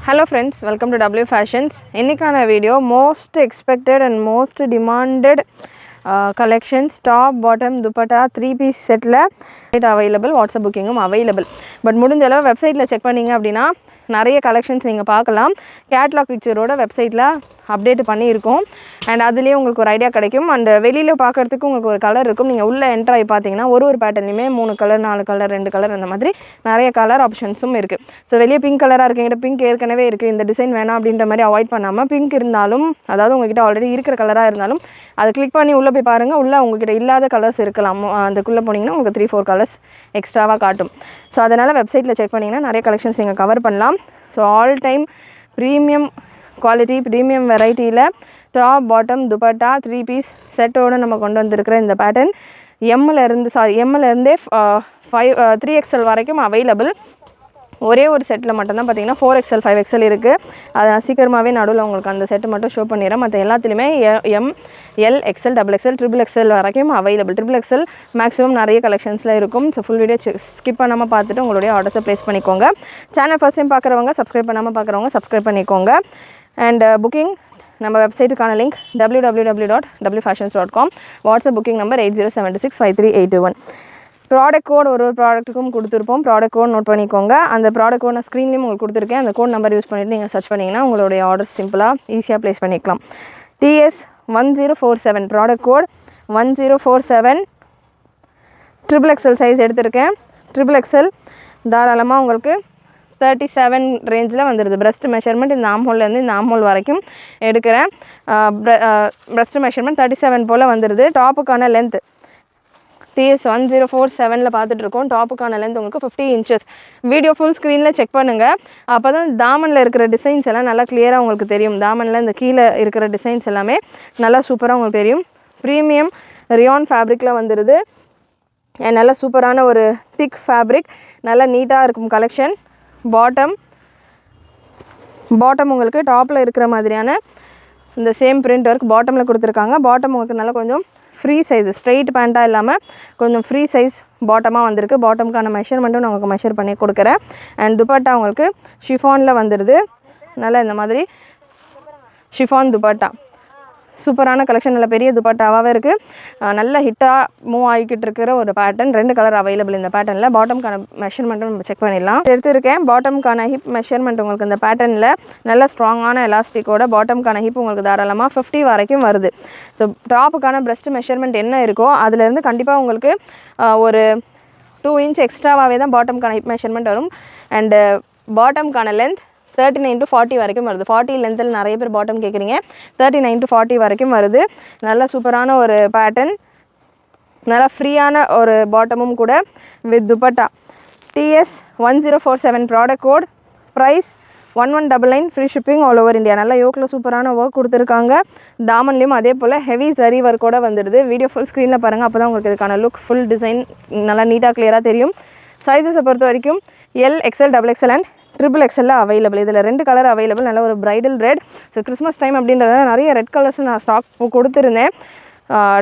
Hello friends, welcome to W Fashions. Innikana video most expected and most demanded collections, top, bottom, dupatta, 3-piece set la available, WhatsApp booking available. But mudinjala website la check panninga appadina நிறைய collections நீங்கள் பார்க்கலாம். Catalogue பிக்சரோட வெப்சைட்டில் update பண்ணியிருக்கோம். And அதுலேயே உங்களுக்கு ஒரு idea கிடைக்கும். And வெளியில் பார்க்குறதுக்கு உங்களுக்கு ஒரு கலர் இருக்கும். நீங்கள் உள்ளே என்ட்ரு ஆகி பார்த்தீங்கன்னா ஒரு பேட்டர்லையுமே 3 கலர் 4 கலர் 2 கலர் அந்த மாதிரி நிறைய கலர் ஆப்ஷன்ஸும் இருக்குது. ஸோ வெளியே பிங்க் கலராக இருக்குங்கிட்ட பிங்க் ஏற்கனவே இருக்குது, இந்த டிசைன் வேணாம் அப்படின்ற மாதிரி அவாய்ட் பண்ணாமல், பிங்க் இருந்தாலும் அதாவது உங்கள்கிட்ட ஆல்ரெடி இருக்கிற கலராக இருந்தாலும் அதை கிளிக் பண்ணி உள்ளே போய் பாருங்கள். உள்ளே உங்கள்கிட்ட இல்லாத கலர்ஸ் இருக்கலாம். அதுக்குள்ளே போனீங்கன்னா உங்களுக்கு 3-4 கலர்ஸ் எக்ஸ்ட்ராவாக காட்டும். ஸோ அதனால் வெப்சைட்டில் செக் பண்ணிங்கன்னா நிறைய கலெக்ஷன்ஸ் நீங்கள் கவர் பண்ணலாம். So all time premium quality, premium வெரைட்டியில் டாப், பாட்டம், துப்பட்டா 3-piece செட்டோடு நம்ம கொண்டு வந்திருக்கிற இந்த பேட்டர்ன் எம்மிலேருந்தே 3XL வரைக்கும் அவைலபிள். ஒரே ஒரு செட்டில் மட்டும்தான் பார்த்தீங்கன்னா 4XL 5XL இருக்குது. அதை சீக்கிரமாகவே நடுவில் உங்களுக்கு அந்த செட்டு மட்டும் ஷோ பண்ணிடுறேன். மற்ற எல்லாத்துலேயுமே M, L, XL, XXL, XXL வரைக்கும் அவைலபிள். XXL மேக்ஸிமம் நிறைய கலெக்ஷன்ஸில் இருக்கும். ஸோ ஃபுல் வீடியோ ஸ்கிப் பண்ணாமல் பார்த்துட்டு உங்களுடைய ஆர்டர்ஸை ப்ளேஸ் பண்ணிக்கோங்க. சேனல் ஃபஸ்ட் டைம் பார்க்குறவங்க, சப்ஸ்கிரைப் பண்ணாமல் பார்க்குறவங்க சப்ஸ்கிரைப் பண்ணிக்கோங்க. அண்ட் புக்கிங் நம்ம வெப்சைட்டுக்கான link www.wfashions.com. WhatsApp booking number 80765381. Product code ஒரு ப்ராடக்ட்டுக்கும் கொடுத்துருப்போம். ப்ராடக்ட் கோட் நோட் பண்ணிக்கோங்க. அந்த ப்ராடக்ட் கோட் நான் ஸ்க்ரீன்லேயும் உங்களுக்கு கொடுத்துருக்கேன். அந்த கோட் நம்பர் யூஸ் பண்ணிவிட்டு நீங்கள் சர்ச் பண்ணிங்கன்னா உங்களுடைய ஆர்டர்ஸ் சிம்பிளாக ஈஸியாக ப்ளேஸ் பண்ணிக்கலாம். TS1047 product code 1047. XXL size எடுத்திருக்கேன். XXL தாராளமாக உங்களுக்கு 37 ரேஞ்சில் வந்துடுது. பிரஸ்ட் மெஷர்மெண்ட் இந்த ஆம்ஹோல்லேருந்து இந்த ஆம்ஹோல் வரைக்கும் எடுக்கிறேன். பிரஸ்ட் மெஷர்மெண்ட் 37 போல் வந்துடுது. டாப்புக்கான லென்த் TS1047 பார்த்துட்ருக்கோம். டாப்புக்கான லென்த் உங்களுக்கு 50 inches. வீடியோ ஃபுல் ஸ்க்ரீனில் செக் பண்ணுங்கள். அப்போ தான் தாமனில் இருக்கிற டிசைன்ஸ் எல்லாம் நல்லா கிளியராக உங்களுக்கு தெரியும். தாமனில் இந்த கீழே இருக்கிற டிசைன்ஸ் எல்லாமே நல்லா சூப்பராக உங்களுக்கு தெரியும். ப்ரீமியம் ரியான் ஃபேப்ரிக்கில் வந்துடுது. நல்ல சூப்பரான ஒரு திக் ஃபேப்ரிக், நல்லா நீட்டாக இருக்கும் கலெக்ஷன். பாட்டம் உங்களுக்கு டாப்பில் இருக்கிற மாதிரியான இந்த சேம் பிரிண்ட் ஒர்க் பாட்டமில் கொடுத்துருக்காங்க. பாட்டம் உங்களுக்கு நல்லா கொஞ்சம் ஃப்ரீ சைஸ், ஸ்ட்ரெயிட் பேண்ட்டாக இல்லாமல் கொஞ்சம் ஃப்ரீ சைஸ் பாட்டமாக வந்திருக்கு. பாட்டமுக்கான மெஷர்மெண்ட்டும் நான் உங்களுக்கு மெஷர் பண்ணி கொடுக்குறேன். அண்ட் துப்பட்டா உங்களுக்கு ஷிஃபானில் வந்துடுது. நல்லா இந்த மாதிரி ஷிஃபான் துப்பட்டா சூப்பரான கலெக்ஷன், நல்ல பெரிய துப்பட்டாவாகவே இருக்குது. நல்ல ஹிட்டாக மூவ் ஆகிக்கிட்டு இருக்கிற ஒரு பேட்டர்ன். 2 கலர் அவைலபிள் இந்த பேட்டர்னில். பாட்டமுக்கான மெஷர்மெண்ட்டும் நம்ம செக் பண்ணிடலாம். எடுத்துருக்கேன். பாட்டமுக்கான ஹிப் மெஷர்மெண்ட் உங்களுக்கு இந்த பேட்டர்னில் நல்ல ஸ்ட்ராங்கான எலாஸ்டிக்கோட பாட்டமுக்கான ஹிப் உங்களுக்கு தாராளமாக 50 வரைக்கும் வருது. ஸோ டாப்புக்கான பிரஸ்ட் மெஷர்மெண்ட் என்ன இருக்கோ அதுலேருந்து கண்டிப்பாக உங்களுக்கு ஒரு 2 inch எக்ஸ்ட்ராவாகவே தான் பாட்டமுக்கான ஹிப் மெஷர்மெண்ட் வரும். அண்டு பாட்டமுக்கான லென்த் 39 to 40 வரைக்கும் வருது. 40 லென்த்தில் நிறைய பேர் பாட்டம் கேட்குறீங்க. 39 to 40 வரைக்கும் வருது. நல்ல சூப்பரான ஒரு பேட்டர்ன், நல்லா ஃப்ரீயான ஒரு பாட்டமும் கூட with dupatta. TS1047 product code, price 1199, free shipping all over India. நல்லா யோக்கில் சூப்பரான ஒர்க் கொடுத்துருக்காங்க. தாமன்லேயும் அதே போல் ஹெவி சரி ஒர்க்கோடு வந்துடுது. வீடியோ ஃபுல் ஸ்க்ரீனில் பாருங்கள். அப்போ தான் உங்களுக்கு இதுக்கான லுக் ஃபுல் டிசைன் நல்லா நீட்டாக கிளியராக தெரியும். சைஸஸை பொறுத்த வரைக்கும் L, XXL, XXL and XXL available. இதில் 2 கலர் அவைலபிள். நல்ல ஒரு bridal red. So Christmas time அப்படின்றத நிறைய ரெட் கலர்ஸ் நான் ஸ்டாக் கொடுத்துருந்தேன்.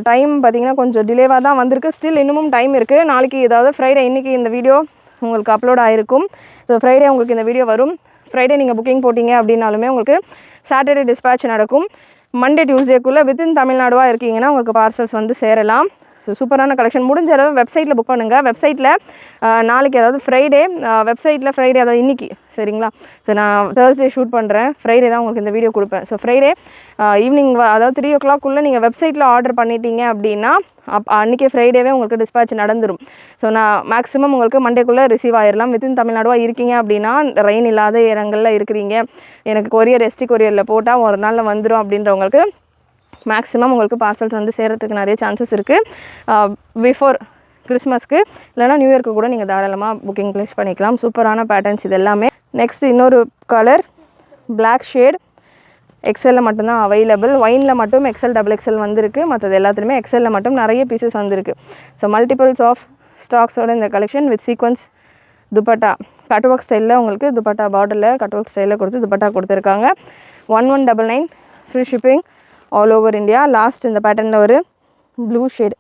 டைம் பார்த்திங்கன்னா கொஞ்சம் டிலேவாக தான் வந்திருக்கு. ஸ்டில் இன்னமும் டைம் இருக்குது. நாளைக்கு ஏதாவது ஃப்ரைடே, இன்றைக்கி இந்த வீடியோ உங்களுக்கு அப்லோட் ஆகிருக்கும். ஸோ ஃப்ரைடே உங்களுக்கு இந்த வீடியோ வரும். ஃப்ரைடே நீங்கள் புக்கிங் போட்டிங்க அப்படின்னாலுமே உங்களுக்கு சாட்டர்டே டிஸ்பேட்ச் நடக்கும். மண்டே டியூஸ்டேக்குள்ளே வித்தின் தமிழ்நாடுவாக இருக்கீங்கன்னா உங்களுக்கு பார்சல்ஸ் வந்து சேரலாம். ஸோ சூப்பரான கலெக்ஷன். முடிஞ்ச அளவு வெப்சைட்டில் புக் பண்ணுங்கள். வெப்சைட்டில் நாளைக்கு அதாவது ஃப்ரைடே, வெப்சைட்டில் ஃப்ரைடே அதாவது இன்றைக்கி சரிங்களா. ஸோ நான் தேர்ஸ்டே ஷூட் பண்ணுறேன். ஃப்ரைடே தான் உங்களுக்கு இந்த வீடியோ கொடுப்பேன். ஸோ ஃப்ரைடே ஈவினிங் அதாவது 3 o'clock நீங்கள் வெப்சைட்டில் ஆர்டர் பண்ணிட்டீங்க அப்படின்னா அன்றைக்கி ஃப்ரைடேவே உங்களுக்கு டிஸ்பேட்ச் நடந்துடும். ஸோ நான் மேக்ஸிமம் உங்களுக்கு மண்டேக்குள்ளே ரிசீவ் ஆகிடலாம். வித்தின் தமிழ்நாடுவாக இருக்கீங்க அப்படின்னா, ரெயின் இல்லாத இடங்களில் இருக்கிறீங்க, எனக்கு கொரியர் எஸ்டி கொரியரில் போட்டால் ஒரு நாளில் வந்துடும் அப்படின்றவங்களுக்கு மேக்ஸிமம் உங்களுக்கு பார்சல்ஸ் வந்து சேரத்துக்கு நிறைய சான்சஸ் இருக்குது. பிஃபோர் கிறிஸ்மஸ்க்கு இல்லைனா நியூ இயர்க்கு கூட நீங்கள் தாராளமாக புக்கிங் ப்ளேஸ் பண்ணிக்கலாம். சூப்பரான பேட்டர்ன்ஸ் இது எல்லாமே. நெக்ஸ்ட் இன்னொரு கலர் பிளாக் ஷேட், XL மட்டும்தான் அவைலபிள். ஒயினில் மட்டும் XL, XXL வந்திருக்கு. மற்றது எல்லாத்துலேயுமே XL மட்டும் நிறைய பீசஸ் வந்திருக்கு. ஸோ மல்டிபிள்ஸ் ஆஃப் ஸ்டாக்ஸோட இந்த collection with sequins dupatta cut work ஸ்டைலில் உங்களுக்கு துப்பட்டா பார்டரில் கட் ஒர்க் ஸ்டைலில் கொடுத்து துப்பட்டா கொடுத்துருக்காங்க. 1199, free shipping all over India. Last இந்த பேட்டர்னில் ஒரு ப்ளூ ஷேட்.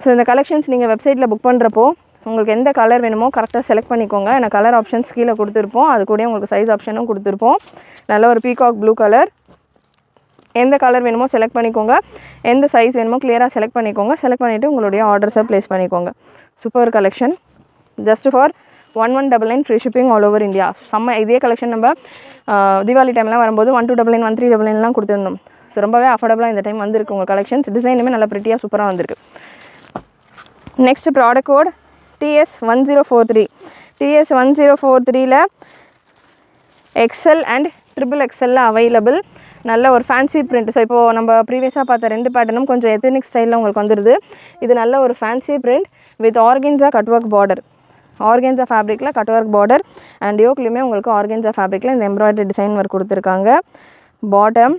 ஸோ இந்த கலெக்ஷன்ஸ் நீங்கள் வெப்சைட்டில் புக் பண்ணுறப்போ உங்களுக்கு எந்த கலர் வேணுமோ கரெக்டாக செலக்ட் பண்ணிக்கோங்க. எனக்கு கலர் ஆப்ஷன்ஸ் கீழே கொடுத்துருப்போம். அது கூட உங்களுக்கு சைஸ் ஆப்ஷனும் கொடுத்துருப்போம். நல்ல ஒரு பீகாக் ப்ளூ கலர். எந்த கலர் வேணுமோ செலக்ட் பண்ணிக்கோங்க. எந்த சைஸ் வேணுமோ கிளியராக செலக்ட் பண்ணிக்கோங்க. செலக்ட் பண்ணிவிட்டு உங்களுடைய ஆர்டர்ஸை ப்ளேஸ் பண்ணிக்கோங்க. Super collection. Just for 1199 free shipping all over India. செம்ம. இதே கலெக்ஷன் நம்ம தீபாவளி டைம்லாம் வரும்போது 1299 1399 கொடுத்துருந்தோம். ஸோ ரொம்பவே அஃபோர்டபுளாக இந்த டைம் வந்திருக்கு உங்கள் கலெக்ஷன்ஸ். டிசைனுமே நல்லா ப்ரிட்டியாக சூப்பராக வந்திருக்கு. Next product code TS1043. TS1043ல எக்ஸல் அண்ட் XXL அவைலபிள். நல்ல ஒரு ஃபேன்சி பிரிண்ட். ஸோ இப்போது நம்ம ப்ரீவியஸாக பார்த்த 2 பேட்டர்னும் கொஞ்சம் எத்தனிக் ஸ்டைலில் உங்களுக்கு வந்துடுது. இது நல்ல ஒரு fancy print with organza cut work border. Organza ஃபேப்ரிக்கில் கட் ஒர்க் பார்டர் அண்ட் யோக்லையுமே உங்களுக்கு ஆர்கென்ஸா ஃபேப்ரிக்கில் இந்த எம்ப்ராய்டரி டிசைன் ஒர்க் கொடுத்துருக்காங்க. Bottom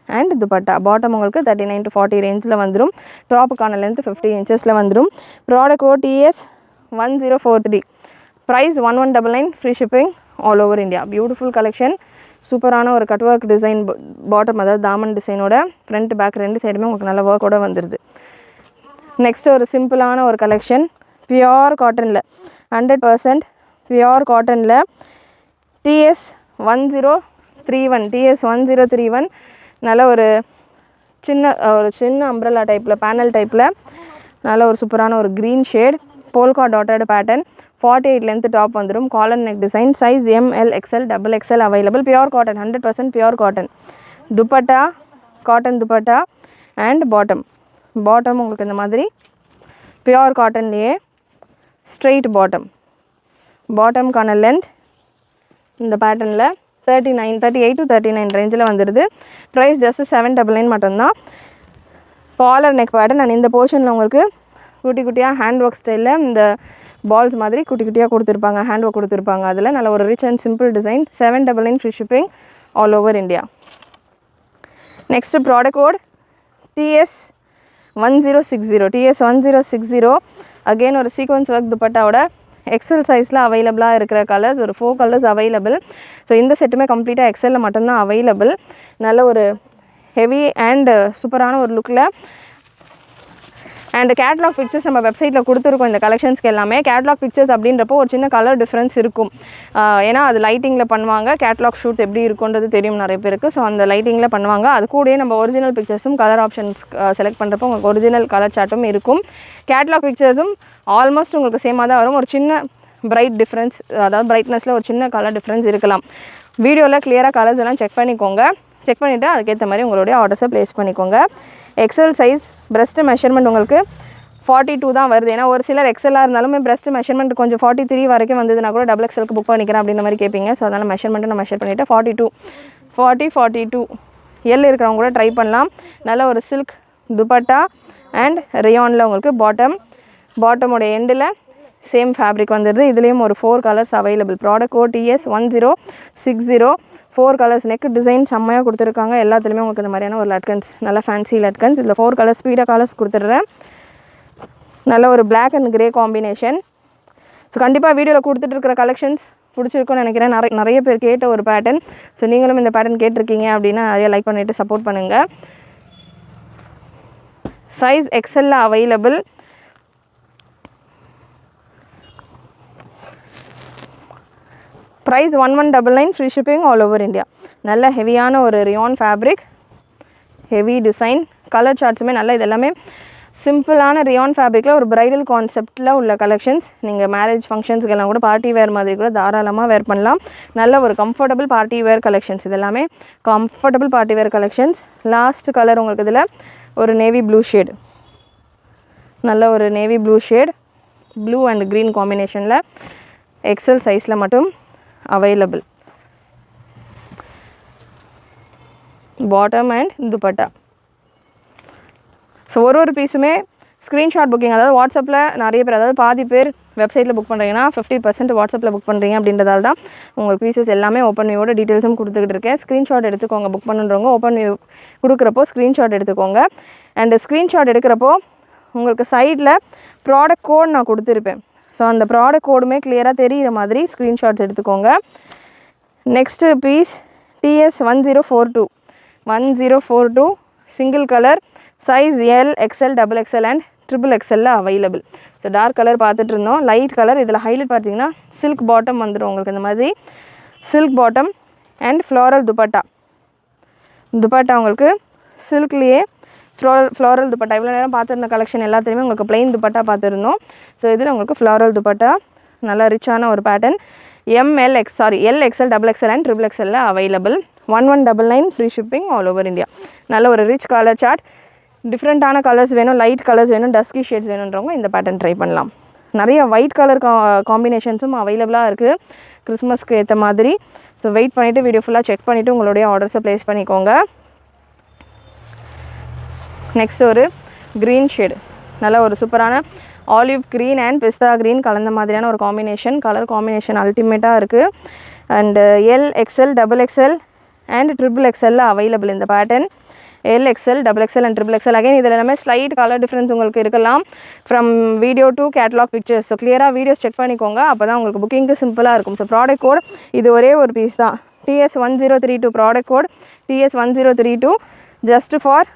and dupatta. பாட்டம் உங்களுக்கு 39 to 40 ரேஞ்சில் வந்துடும். டாப்புக்கான லென்த் 50 inchஸில் வந்துடும். Product code TS1043. Price 1199 free shipping all over India. Beautiful collection. சூப்பரான ஒரு கட் ஒர்க் டிசைன் பாட்டம், அதாவது தாமன் டிசைனோட ஃப்ரண்ட் பேக் 2 சைடுமே உங்களுக்கு நல்ல ஒர்க்கோட வந்துடுது. நெக்ஸ்ட் ஒரு சிம்பிளான ஒரு கலெக்ஷன். பியோர் காட்டனில் 100% பியோர் காட்டனில் TS1031 நல்ல ஒரு சின்ன அம்ப்ரெல்லா டைப்பில் பேனல் டைப்பில் நல்ல ஒரு சூப்பரான ஒரு green shade polka dotted pattern. 48 length top வந்துடும். Collar neck design. Size ML XL XXL available. Pure cotton, 100% pure cotton. Dupatta cotton dupatta and bottom உங்களுக்கு இந்த மாதிரி பியோர் காட்டன்லேயே ஸ்ட்ரெயிட் பாட்டம்கான லென்த் இந்த பேட்டர்னில் 38 to 39 ரேஞ்சில் வந்துடுது. ப்ரைஸ் ஜஸ்ட் 799 மட்டும்தான். காலர் நெக் பேட்டர்ன் அண்ட் இந்த போர்ஷனில் உங்களுக்கு குட்டி குட்டியாக ஹேண்ட் ஒர்க் ஸ்டைலில் இந்த பால்ஸ் மாதிரி குட்டி குட்டியாக கொடுத்துருப்பாங்க. ஹேண்ட் ஒர்க் கொடுத்துருப்பாங்க. அதில் நல்ல ஒரு rich and simple design. 799 free shipping all over India. Next product code TS1060. Again ஒரு சீக்வன்ஸ் ஒர்க் துப்பட்டாவோட எக்ஸல் சைஸில் அவைலபிளாக இருக்கிற கலர்ஸ் ஒரு 4 கலர்ஸ் அவைலபிள். ஸோ இந்த செட்டுமே கம்ப்ளீட்டாக எக்ஸலில் மட்டும்தான் அவைலபிள். நல்ல ஒரு ஹெவி அண்ட் சூப்பரான ஒரு லுக்கில். அண்ட் கேட்லாக் பிக்சர்ஸ் நம்ம வெப்சைட்டில் கொடுத்துருக்கோம் இந்த கலெக்ஷன்ஸ்க்கு எல்லாமே. கேட்லாக் பிக்சர்ஸ் அப்படின்றப்போ ஒரு சின்ன கலர் டிஃப்ரென்ஸ் இருக்கும். ஏன்னா அது லைட்டிங்கில் பண்ணுவாங்க. கேட்லாக் ஷூட் எப்படி இருக்குன்றது தெரியும் நிறைய பேருக்கு. ஸோ அந்த லைட்டிங்கில் பண்ணுவாங்க. அது கூடயே நம்ம ஒரிஜினல் பிக்சர்ஸும் கலர் ஆப்ஷன்ஸ் செலக்ட் பண்ணுறப்போ உங்களுக்கு ஒரிஜினல் கலர் சார்ட்டும் இருக்கும். கேட்லாக் பிக்சர்ஸும் ஆல்மோஸ்ட் உங்களுக்கு சேமாக தான் வரும். ஒரு சின்ன பிரைட் டிஃப்ரென்ஸ், அதாவது பிரைட்னஸில் ஒரு சின்ன கலர் டிஃப்ரென்ஸ் இருக்கலாம். வீடியோவில் கிளியராக கலர்ஸ் எல்லாம் செக் பண்ணிக்கோங்க. செக் பண்ணிவிட்டு அதுக்கேற்ற மாதிரி உங்களுடைய ஆர்டர்ஸை ப்ளேஸ் பண்ணிக்கோங்க. எக்ஸல் சைஸ் பிரஸ்ட் மெஷர்மெண்ட் உங்களுக்கு 42 தான் வருது. ஏன்னா ஒரு சிலர் எக்ஸலாக இருந்தாலுமே பிரஸ்ட் மெஷர்மெண்ட் கொஞ்சம் 43 வரைக்கும் வந்ததுன்னா கூட XXLக்கு புக் பண்ணிக்கிறேன் அப்படின்ற மாதிரி கேட்பீங்க. ஸோ அதனால் மெஷர்மெண்ட்டு நான் மெஷர் பண்ணிவிட்டு 42 எல் இருக்கிறவங்க கூட ட்ரை பண்ணலாம். நல்ல ஒரு சில்க் துப்பட்டா அண்ட் ரேயானில் உங்களுக்கு பாட்டமோட எண்டில் சேம் ஃபேப்ரிக் வந்துடுது. இதுலேயும் ஒரு 4 colours available. Product code TS1060. 4 colours. Neck design செம்மையாக கொடுத்துருக்காங்க. எல்லாத்துலேயுமே உங்களுக்கு இந்த மாதிரியான ஒரு லட்கன்ஸ், நல்ல ஃபேன்சி லட்கன்ஸ். இதில் 4 கலர்ஸ் ஸ்பீடாக கலர்ஸ் கொடுத்துட்றேன். நல்ல ஒரு black and grey combination. So கண்டிப்பாக வீடியோவில் கொடுத்துட்ருக்கிற கலெக்ஷன்ஸ் பிடிச்சிருக்குன்னு நினைக்கிறேன். நிறைய பேர் கேட்ட ஒரு பேட்டர்ன். ஸோ நீங்களும் இந்த பேட்டர்ன் கேட்டிருக்கீங்க அப்படின்னா நிறைய லைக் பண்ணிவிட்டு சப்போர்ட் பண்ணுங்கள். Size XL available. Price 1199 free shipping all over India. நல்ல ஹெவியான ஒரு rayon fabric, heavy design. Colour சார்ட்ஸுமே நல்ல, இது எல்லாமே சிம்பிளான ரியான் ஃபேப்ரிக்கில் ஒரு ப்ரைடல் கான்செப்டில் உள்ள கலெக்ஷன்ஸ். நீங்கள் மேரேஜ் ஃபங்க்ஷன்ஸ்க்கெல்லாம் கூட பார்ட்டி வேர் மாதிரி கூட தாராளமாக வேர் பண்ணலாம். நல்ல ஒரு கம்ஃபர்டபுள் பார்ட்டி வேர் கலெக்ஷன்ஸ். இது எல்லாமே comfortable party wear collections. Last colour உங்களுக்கு இதில் ஒரு நேவி ப்ளூ ஷேட், நல்ல ஒரு navy blue shade, blue and green காம்பினேஷனில் எக்ஸல் சைஸில் மட்டும் available. Bottom and dupatta. So ஒரு பீஸுமே ஸ்க்ரீன்ஷாட் புக்கிங், அதாவது வாட்ஸ்அப்பில் நிறைய பேர், அதாவது பாதி பேர் வெப்சைட்டில் புக் பண்ணுறீங்கன்னா 50% வாட்ஸ்அப்பில் புக் பண்ணுறீங்க அப்படின்றதால தான் உங்களுக்கு பீசஸ் எல்லாமே ஓப்பன் வியூவோட டீட்டெயில்ஸும் கொடுத்துக்கிட்டு இருக்கேன். ஸ்க்ரீன்ஷாட் எடுத்துக்கோங்க. புக் பண்ணுறவங்க ஓப்பன் வியூ கொடுக்குறப்போ ஸ்க்ரீன்ஷாட் எடுத்துக்கோங்க. அண்டு ஸ்க்ரீன்ஷாட் எடுக்கிறப்போ உங்களுக்கு சைடில் ப்ராடக்ட் கோட் நான் கொடுத்துருப்பேன். ஸோ அந்த ப்ராடக்ட் கோடுமே கிளியராக தெரிகிற மாதிரி ஸ்க்ரீன்ஷாட்ஸ் எடுத்துக்கோங்க. Next piece TS1042 single colour. Size L XL XXL and XXL available. So dark colour பார்த்துட்டு இருந்தோம். லைட் கலர் இதில் ஹைலைட் பார்த்தீங்கன்னா சில்க் பாட்டம் வந்துடும் உங்களுக்கு. இந்த மாதிரி silk bottom and floral dupatta. Dupatta உங்களுக்கு சில்க்லேயே ஃப்ளோரல் துப்பட்டா. இவ்வளோ நேரம் பார்த்துருந்த கலெக்ஷன் எல்லாத்தையுமே உங்களுக்கு பிளெயின் துப்பட்டா பார்த்துருந்தோம். ஸோ இதில் உங்களுக்கு ஃப்ளோரல் துப்பட்டா நல்லா ரிச்சான ஒரு pattern. L, XL, XXL and XXL available. 1199 free shipping all over India. நல்ல ஒரு ரிச் கலர் சார்ட். டிஃப்ரெண்ட்டான கலர்ஸ் வேணும், லைட் கலர்ஸ் வேணும், டஸ்கி ஷேட்ஸ் வேணுன்றவங்க இந்த பேட்டர்ன் ட்ரை பண்ணலாம். நிறைய ஒயிட் கலர் காம்பினேஷன்ஸும் அவைலபிளாக இருக்குது கிறிஸ்மஸ்க்கு ஏற்ற மாதிரி. ஸோ வெயிட் பண்ணிவிட்டு வீடியோ ஃபுல்லாக செக் பண்ணிவிட்டு உங்களுடைய ஆர்டர்ஸை ப்ளேஸ் பண்ணிக்கோங்க. நெக்ஸ்ட் ஒரு க்ரீன் ஷேடு. நல்ல ஒரு சூப்பரான olive green and pista green கலந்த மாதிரியான ஒரு காம்பினேஷன். கலர் காம்பினேஷன் அல்டிமேட்டாக இருக்குது. And L, XL, XXL and XXL available இந்த pattern. L, XL, XXL and XXL. Again இதில் எல்லாமே ஸ்லைட் கலர் டிஃப்ரென்ஸ் உங்களுக்கு இருக்கலாம் from video to catalogue pictures. So கிளியராக வீடியோஸ் செக் பண்ணிக்கோங்க, அப்போ தான் உங்களுக்கு புக்கிங்க்கு சிம்பிளாக இருக்கும். ஸோ ப்ராடக்ட் கோட் இது ஒரே ஒரு பீஸ் தான். TS1032 product code TS1032 just for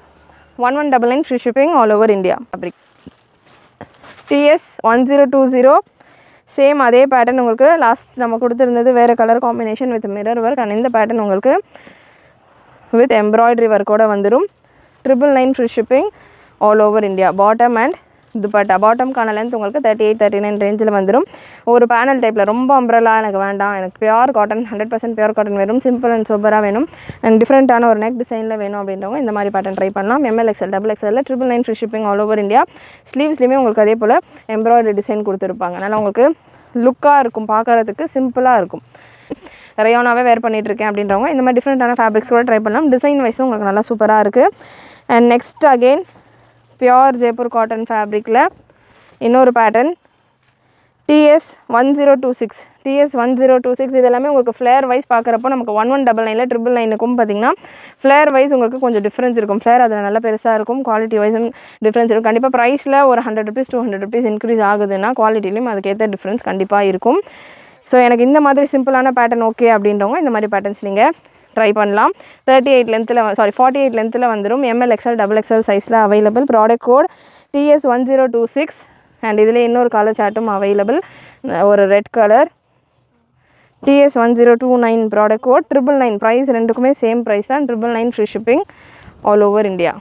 1199 free shipping all over India. Fabric TS1020 same அதே பேட்டர்ன் உங்களுக்கு. லாஸ்ட் நம்ம கொடுத்துருந்தது வேறு colour combination with mirror work. And இந்த பேட்டர்ன் உங்களுக்கு வித் எம்ப்ராய்டரி ஒர்க்கோட வந்துடும். 999 free shipping all over India. Bottom and dupatta. பாட்டம்கான லென்த் உங்களுக்கு 38-39 ரேஞ்சில் வந்துடும். ஒரு பேனல் டைப்பில் ரொம்ப அம்ப்ரலா எனக்கு வேண்டாம், எனக்கு பியூர் காட்டன் 100% பியூர் காட்டன் வேணும், சிம்பிள் அண்ட் சூப்பராக வேணும் அண்ட் டிஃப்ரெண்ட்டான ஒரு நெக் டிசைனில் வேணும் அப்படின்றவங்க இந்த மாதிரி பேட்டர்ன் ட்ரை பண்ணலாம். ML, XL, XXL 999 free shipping all over India. ஸ்லீவ்ஸ்லேயுமே உங்களுக்கு அதே போல் எம்ப்ராய்டரி டிசைன் கொடுத்துருப்பாங்க. அதனால் உங்களுக்கு லுக்காக இருக்கும், பார்க்குறதுக்கு சிம்பிளாக இருக்கும். ரயோனாவே வேர் பண்ணிகிட்ருக்கேன் அப்படின்றவங்க இந்த மாதிரி டிஃப்ரெண்ட்டான ஃபேப்ரிக்ஸ் கூட ட்ரை பண்ணலாம். டிசைன் வைஸும் உங்களுக்கு நல்லா சூப்பராக இருக்குது. And next again pure Jaipur cotton ஃபேப்ரிக்கில் இன்னொரு பேட்டர்ன் TS1026 இது எல்லாமே உங்களுக்கு ஃப்ளேர் வைஸ் பார்க்குறப்போ நமக்கு 1199 999க்கும் பார்த்திங்கன்னா ஃப்ளேர் வைஸ் உங்களுக்கு கொஞ்சம் டிஃப்ரென்ஸ் இருக்கும். ஃப்ளேர் அதில் நல்லா பெருசாக இருக்கும். குவாலிட்டி வைஸும் டிஃப்ரென்ஸ் இருக்கும். கண்டிப்பாக ப்ரைஸில் ஒரு 100 rupees 200 rupees இன்க்ரீஸ் ஆகுதுன்னா குவாலிட்டிலையும் அதுக்கேற்ற டிஃப்ரென்ஸ் கண்டிப்பாக இருக்கும். ஸோ எனக்கு இந்த மாதிரி சிம்பிளான பேட்டர்ன் ஓகே அப்படின்றவங்க இந்த மாதிரி பேட்டர்ன்ஸ் நீங்கள் ட்ரை பண்ணலாம். 48 லென்த்தில் வந்துடும். ML, XL, XXL சைஸில் available. Product code TS1026 and இதில் இன்னொரு கலர் சார்ட்டும் அவைலபிள். ஒரு red colour TS1029 product code 999. Price ரெண்டுக்குமே சேம் ப்ரைஸ் தான். 999 free shipping all over India.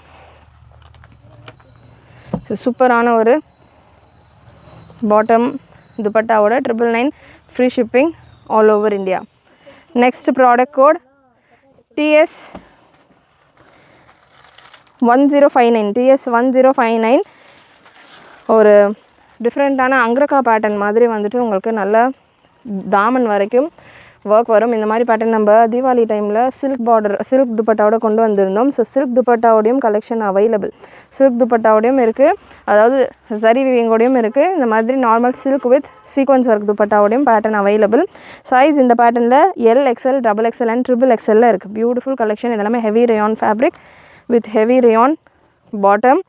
So சூப்பரான ஒரு பாட்டம் துப்பட்டாவோட 999 free shipping all over India. Next product code TS1059 ஒரு டிஃப்ரெண்ட்டான அங்க்ரகா பேட்டர்ன் மாதிரி வந்துட்டு உங்களுக்கு நல்ல தாமன் வரைக்கும் ஒர்க் வரும். இந்த மாதிரி பேட்டர்ன் நம்ம தீபாவளி டைமில் சில்க் துப்பட்டாவோட கொண்டு வந்திருந்தோம். ஸோ சில்க் துப்பட்டாவோடையும் கலெக்ஷன் அவைலபிள். சில்க் துப்பட்டாவோடையும் இருக்குது, அதாவது சரி விவிங்கோடையும் இருக்குது. இந்த மாதிரி normal silk with sequins work துப்பட்டாவோடையும் பேட்டர்ன் அவைலபிள். சைஸ் இந்த பேட்டர்னில் L, XL, XXL and XXL இருக்குது. Beautiful collection. இதெல்லாமே heavy rayon fabric with heavy rayon bottom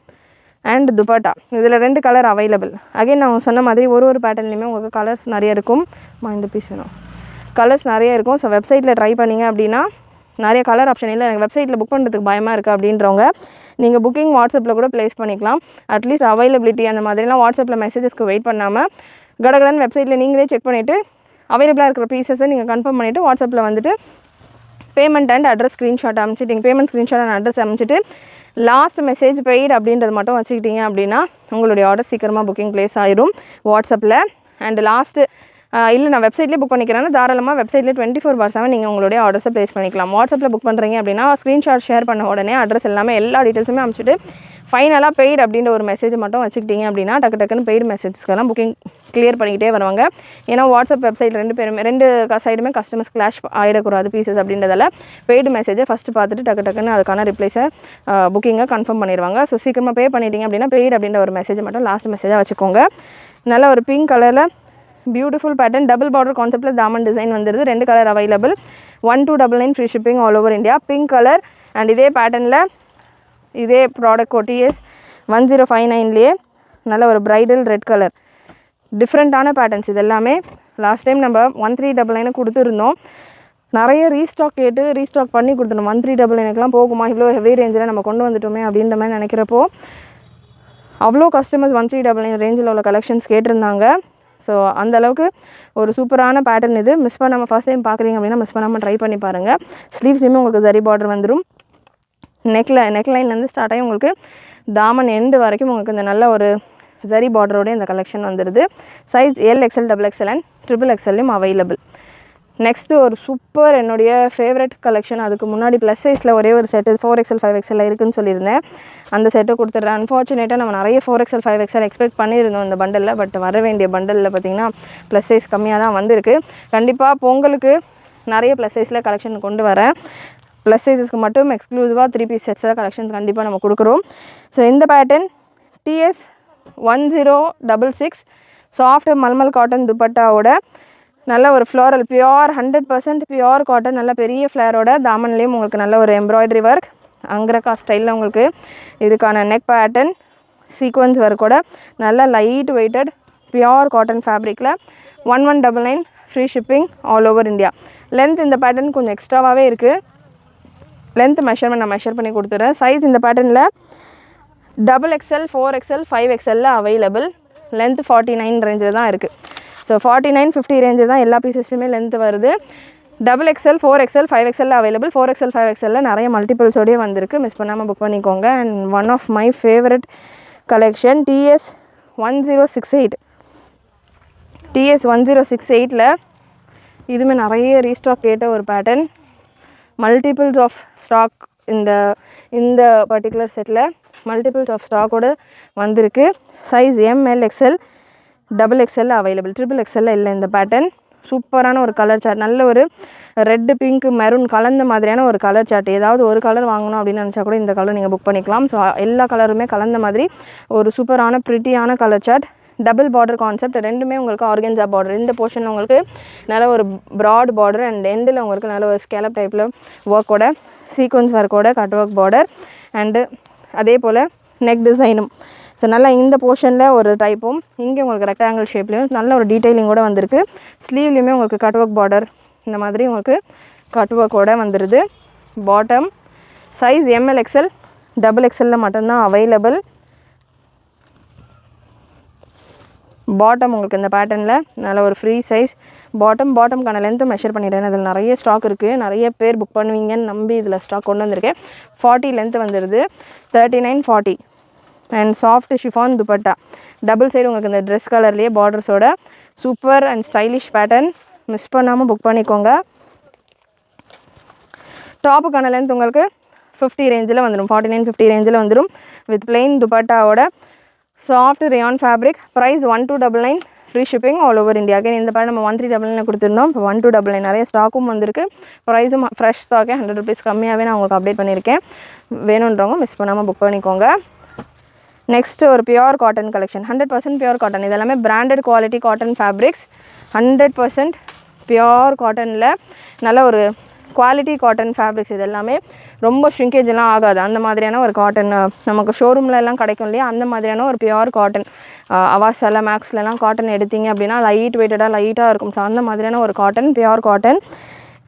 and dupatta. இதில் 2 கலர் அவைலபிள். அகைன் நான் சொன்ன மாதிரி ஒரு பேட்டர்ன்லேயுமே உங்களுக்கு கலர்ஸ் நிறைய இருக்கும். இந்த பீஸ் வேணும், கலர்ஸ் நிறைய இருக்கும். ஸோ வெப்சைட்டில் ட்ரை பண்ணிங்க அப்படின்னா நிறைய கலர் ஆப்ஷன் இல்லை, எனக்கு வெப்சைட்டில் புக் பண்ணுறதுக்கு பயமாக இருக்குது அப்படின்றவங்க நீங்கள் புக்கிங் வாட்ஸ்அப்பில் கூட ப்ளேஸ் பண்ணிக்கலாம். அட்லீஸ்ட் அவைலபிலிட்டி அந்த மாதிரிலாம் வாட்ஸ்அப்பில் மெசேஜஸ்க்கு வெயிட் பண்ணாமல் கடகடன் வெப்சைட்டில் நீங்களே செக் பண்ணிவிட்டு அவைலபிளாக இருக்கிற பீசஸை நீங்கள் கன்ஃபார்ம் பண்ணிவிட்டு வாட்ஸ்அப்பில் வந்துட்டு பேமெண்ட் அண்ட் அட்ரஸ் ஸ்க்ரீன்ஷாட் அமைச்சிட்டிங்க. பேமெண்ட் ஸ்க்ரீன்ஷாட் அண்ட் அட்ரஸ் அமைச்சிட்டு லாஸ்ட் மெசேஜ் பெய்டு அப்படின்றது மட்டும் வச்சுக்கிட்டீங்க அப்படின்னா உங்களுடைய ஆர்டர் சீக்கிரமாக புக்கிங் ப்ளேஸ் ஆயிரும் வாட்ஸ்அப்பில். அண்ட் லாஸ்ட்டு இல்லை நான் வெப்சைட்லேயே புக் பண்ணிக்கிறேன்னா தாராளமாக வெப்சைட்டில் 24/7 நீங்கள் உங்களுடைய ஆர்டர்ஸை ப்ளேஸ் பண்ணிக்கலாம். வாட்ஸ்அப்பில் புக் பண்ணுறீங்க அப்படின்னா ஸ்க்ரீன்ஷாட் ஷேர் பண்ண உடனே அட்ரஸ் எல்லாமே எல்லா டீட்டெயில்ஸுமே அமைச்சிட்டு ஃபைனலாக பெய்டு அப்படின்ற ஒரு மெசேஜ் மட்டும் வச்சுக்கிட்டீங்க அப்படின்னா டக்குன்னு பெய்டு மெசேஜஸ்க்கெல்லாம் புக்கிங் கிளியர் பண்ணிக்கிட்டே வருவாங்க. ஏன்னா வாட்ஸ்அப் வெப்சைட் ரெண்டு சைடுமே கஸ்டமர்ஸ் கிளாஷ் ஆகிடக்கூடாது பீசஸ் அப்படின்றதால பெய்டு மெசேஜை ஃபஸ்ட்டு பார்த்துட்டு டக்குன்னு அதுக்கான ரிப்ளைஸை புக்கிங்கை கன்ஃபார்ம் பண்ணிடுவாங்க. ஸோ சீக்கிரமாக பே பண்ணிட்டீங்க அப்படின்னா பெய்டு அப்படின்ற ஒரு மெசேஜை மட்டும் லாஸ்ட் மெசேஜாக வச்சுக்கோங்க. நல்ல ஒரு பிங்க் கலரில் பியூட்டிஃபுல் பேட்டர்ன் டபுள் பார்டர் கான்செப்ட்டில் தாமன் டிசைன் வந்துடுது. 2 colour available. 1299 free shipping all over India. Pink colour and இதே பேட்டர்னில் இதே ப்ராடக்ட் TS1059லேயே நல்ல ஒரு பிரைடல் ரெட் கலர். டிஃப்ரெண்ட்டான பேட்டர்ன்ஸ் இது எல்லாமே. லாஸ்ட் டைம் நம்ம 1399 கொடுத்துருந்தோம். நிறைய ரீஸ்டாக் பண்ணி கொடுத்துருந்தோம். 1399க்குலாம் போகுமா, இவ்வளோ ஹெவி ரேஞ்சில் நம்ம கொண்டு வந்துட்டோமே அப்படின்ற மாதிரி நினைக்கிறப்போ அவ்வளோ கஸ்டமர்ஸ் 1399 ரேஞ்சில் உள்ள கலெக்ஷன்ஸ் கேட்டிருந்தாங்க. ஸோ அந்தளவுக்கு ஒரு சூப்பரான பேட்டர்ன் இது. மிஸ் பண்ணாமல் ஃபஸ்ட் டைம் பார்க்குறீங்க அப்படின்னா மிஸ் பண்ணாமல் ட்ரை பண்ணி பாருங்கள். ஸ்லீவ்ஸ்லேயுமே உங்களுக்கு ஜரி பார்டர் வந்துடும். நெக்லைன்லேருந்து ஸ்டார்ட் ஆகி உங்களுக்கு தாமன் எண்டு வரைக்கும் உங்களுக்கு இந்த நல்ல ஒரு ஜரி பார்டரோட இந்த கலெக்ஷன் வந்துடுது. சைஸ் LXL, XXL அண்ட் XXXLலையும் அவைலபிள். நெக்ஸ்ட்டு ஒரு சூப்பர் என்னுடைய ஃபேவரட் கலெக்ஷன். அதுக்கு முன்னாடி ப்ளஸ் சைஸில் ஒரே ஒரு செட்டு 4XL 5XL இருக்குதுன்னு சொல்லியிருந்தேன். அந்த செட்டை கொடுத்துட்றேன். அன்ஃபார்ச்சுனேட்டாக நம்ம நிறைய 4XL 5XL எக்ஸ்பெக்ட் பண்ணியிருந்தோம் இந்த பண்டலில். பட் வர வேண்டிய பண்டலில் பார்த்திங்கன்னா ப்ளஸ் சைஸ் கம்மியாக தான் வந்திருக்கு. கண்டிப்பாக பொங்கலுக்கு நிறைய ப்ளஸ் சைஸில் கலெக்ஷன் கொண்டு வரேன். ப்ளஸ் சைஸஸ்க்கு மட்டும் எக்ஸ்க்ளூசிவாக 3 பீஸ் செட்ஸில் கலெக்ஷன்ஸ் கண்டிப்பாக நம்ம கொடுக்குறோம். ஸோ இந்த pattern TS 1066 soft mulmul cotton துப்பட்டாவோட நல்ல ஒரு ஃப்ளோரல் பியோர் 100% பியோர் காட்டன் நல்ல பெரிய ஃப்ளேரோட தாமன்லேயும் உங்களுக்கு நல்ல ஒரு எம்ப்ராய்டரி ஒர்க் அங்கரக்கா ஸ்டைலில் உங்களுக்கு இதுக்கான நெக் பேட்டர்ன் சீக்வன்ஸ் ஒர்க்கோட நல்ல லைட் வெயிட்டட் பியோர் காட்டன் ஃபேப்ரிக்கில் 1199 free shipping all over India. Length இந்த பேட்டர்ன் கொஞ்சம் எக்ஸ்ட்ராவாகவே இருக்குது. லென்த் மெஷர்மெண்ட் நான் மெஷர் பண்ணி கொடுத்துட்றேன். சைஸ் இந்த பேட்டர்னில் XXL, 4XL, 5XL available. Length 49 ரேஞ்சில் தான் இருக்குது. ஸோ 49, 50 ரேஞ்சு தான் எல்லா பீசஸ்லையுமே லென்த் வருது. XXL, 4XL, 5XL available. 4XL, 5XL நிறைய மல்டிபிள்ஸோடய வந்திருக்கு. மிஸ் பண்ணாமல் புக் பண்ணிக்கோங்க. And one of my favourite collection TS 1068. TS 1068ல் இதுவுமே நிறைய ரீஸ்டாக் கேட்ட ஒரு பேட்டர்ன். மல்டிபிள்ஸ் ஆஃப் ஸ்டாக் இந்த பர்டிகுலர் செட்டில் மல்டிபிள்ஸ் ஆஃப் ஸ்டாக்கோடு வந்திருக்கு. Size ML, XL, XXL available. XXL இல்லை இந்த பேட்டர்ன். சூப்பரான ஒரு கலர் சார்ட். நல்ல ஒரு ரெட்டு, பிங்க், மெரூன் கலந்த மாதிரியான ஒரு கலர் சார்ட். ஏதாவது ஒரு கலர் வாங்கணும் அப்படின்னு நினச்சா கூட இந்த கலர் நீங்கள் புக் பண்ணிக்கலாம். ஸோ எல்லா கலருமே கலந்த மாதிரி ஒரு சூப்பரான ப்ரிட்டியான colour chart. Double border concept. ரெண்டுமே உங்களுக்கு ஆர்கன்ஜா பார்டர். இந்த போர்ஷன் உங்களுக்கு நல்ல ஒரு ப்ராட் பார்டர் அண்ட் எண்டில் உங்களுக்கு நல்ல ஒரு ஸ்கேலப் டைப்பில் ஒர்க்கோட சீக்வன்ஸ் ஒர்க்கோட கட் ஒர்க் பார்டர் அண்டு அதே போல் நெக் டிசைனும். ஸோ நல்லா இந்த போர்ஷனில் ஒரு டைப்பும் இங்கே உங்களுக்கு ரெக்டாங்கிள் ஷேப்லேயும் நல்ல ஒரு டீட்டெயிலிங்கோடு வந்திருக்கு. ஸ்லீவ்லேயுமே உங்களுக்கு கட் ஒர்க் பார்டர் இந்த மாதிரி உங்களுக்கு கட் ஒர்க்கோடு வந்துடுது. Bottom size ML, XL, XXL மட்டும்தான் அவைலபிள். பாட்டம் உங்களுக்கு இந்த பேட்டர்னில் நல்ல ஒரு ஃப்ரீ சைஸ் பாட்டம்கான லென்த்து மெஷர் பண்ணிடுறேன். அதில் நிறைய ஸ்டாக் இருக்குது. நிறைய பேர் புக் பண்ணுவீங்கன்னு நம்பி இதில் ஸ்டாக் கொண்டு வந்திருக்கேன். 40 லென்த்து வந்துடுது. 39, 40 and soft chiffon dupatta double side உங்களுக்கு இந்த ட்ரெஸ் கலர்லேயே பார்டர்ஸோட super and stylish pattern. Miss பண்ணாமல் புக் பண்ணிக்கோங்க. டாப்புக்கான லென்த் உங்களுக்கு 50 ரேஞ்சில் வந்துடும். 49, 50 ரேஞ்சில் வந்துடும். வித் பிளெயின் துப்பட்டாவோட soft rayon fabric. Price 1299 free shipping all over India. Again இந்த பேர் நம்ம 1399 கொடுத்துருந்தோம். இப்போ 1299 நிறைய ஸ்டாக்கும் வந்திருக்கு. ப்ரைஸும் ஃப்ரெஷ் ஸ்டாக்கே 100 rupees கம்மியாகவே நான் உங்களுக்கு அப்டேட் பண்ணியிருக்கேன். வேணுன்றவங்க மிஸ் பண்ணாமல் புக் பண்ணிக்கோங்க. நெக்ஸ்ட்டு ஒரு pure cotton collection. 100% pure cotton. இதெல்லாமே branded quality cotton fabrics. 100% pure காட்டனில் நல்ல ஒரு குவாலிட்டி காட்டன் ஃபேப்ரிக்ஸ். இது எல்லாமே ரொம்ப ஷ்ரிங்கேஜெலாம் ஆகாது. அந்த மாதிரியான ஒரு காட்டன் நமக்கு ஷோரூமில் எல்லாம் கிடைக்கும் இல்லையா, அந்த மாதிரியான ஒரு பியோர் காட்டன். அவாஸில் மேக்ஸ்லலாம் காட்டன் எடுத்திங்க அப்படின்னா லைட் வெயிட்டடாக லைட்டாக இருக்கும். ஸோ அந்த மாதிரியான ஒரு cotton pure cotton.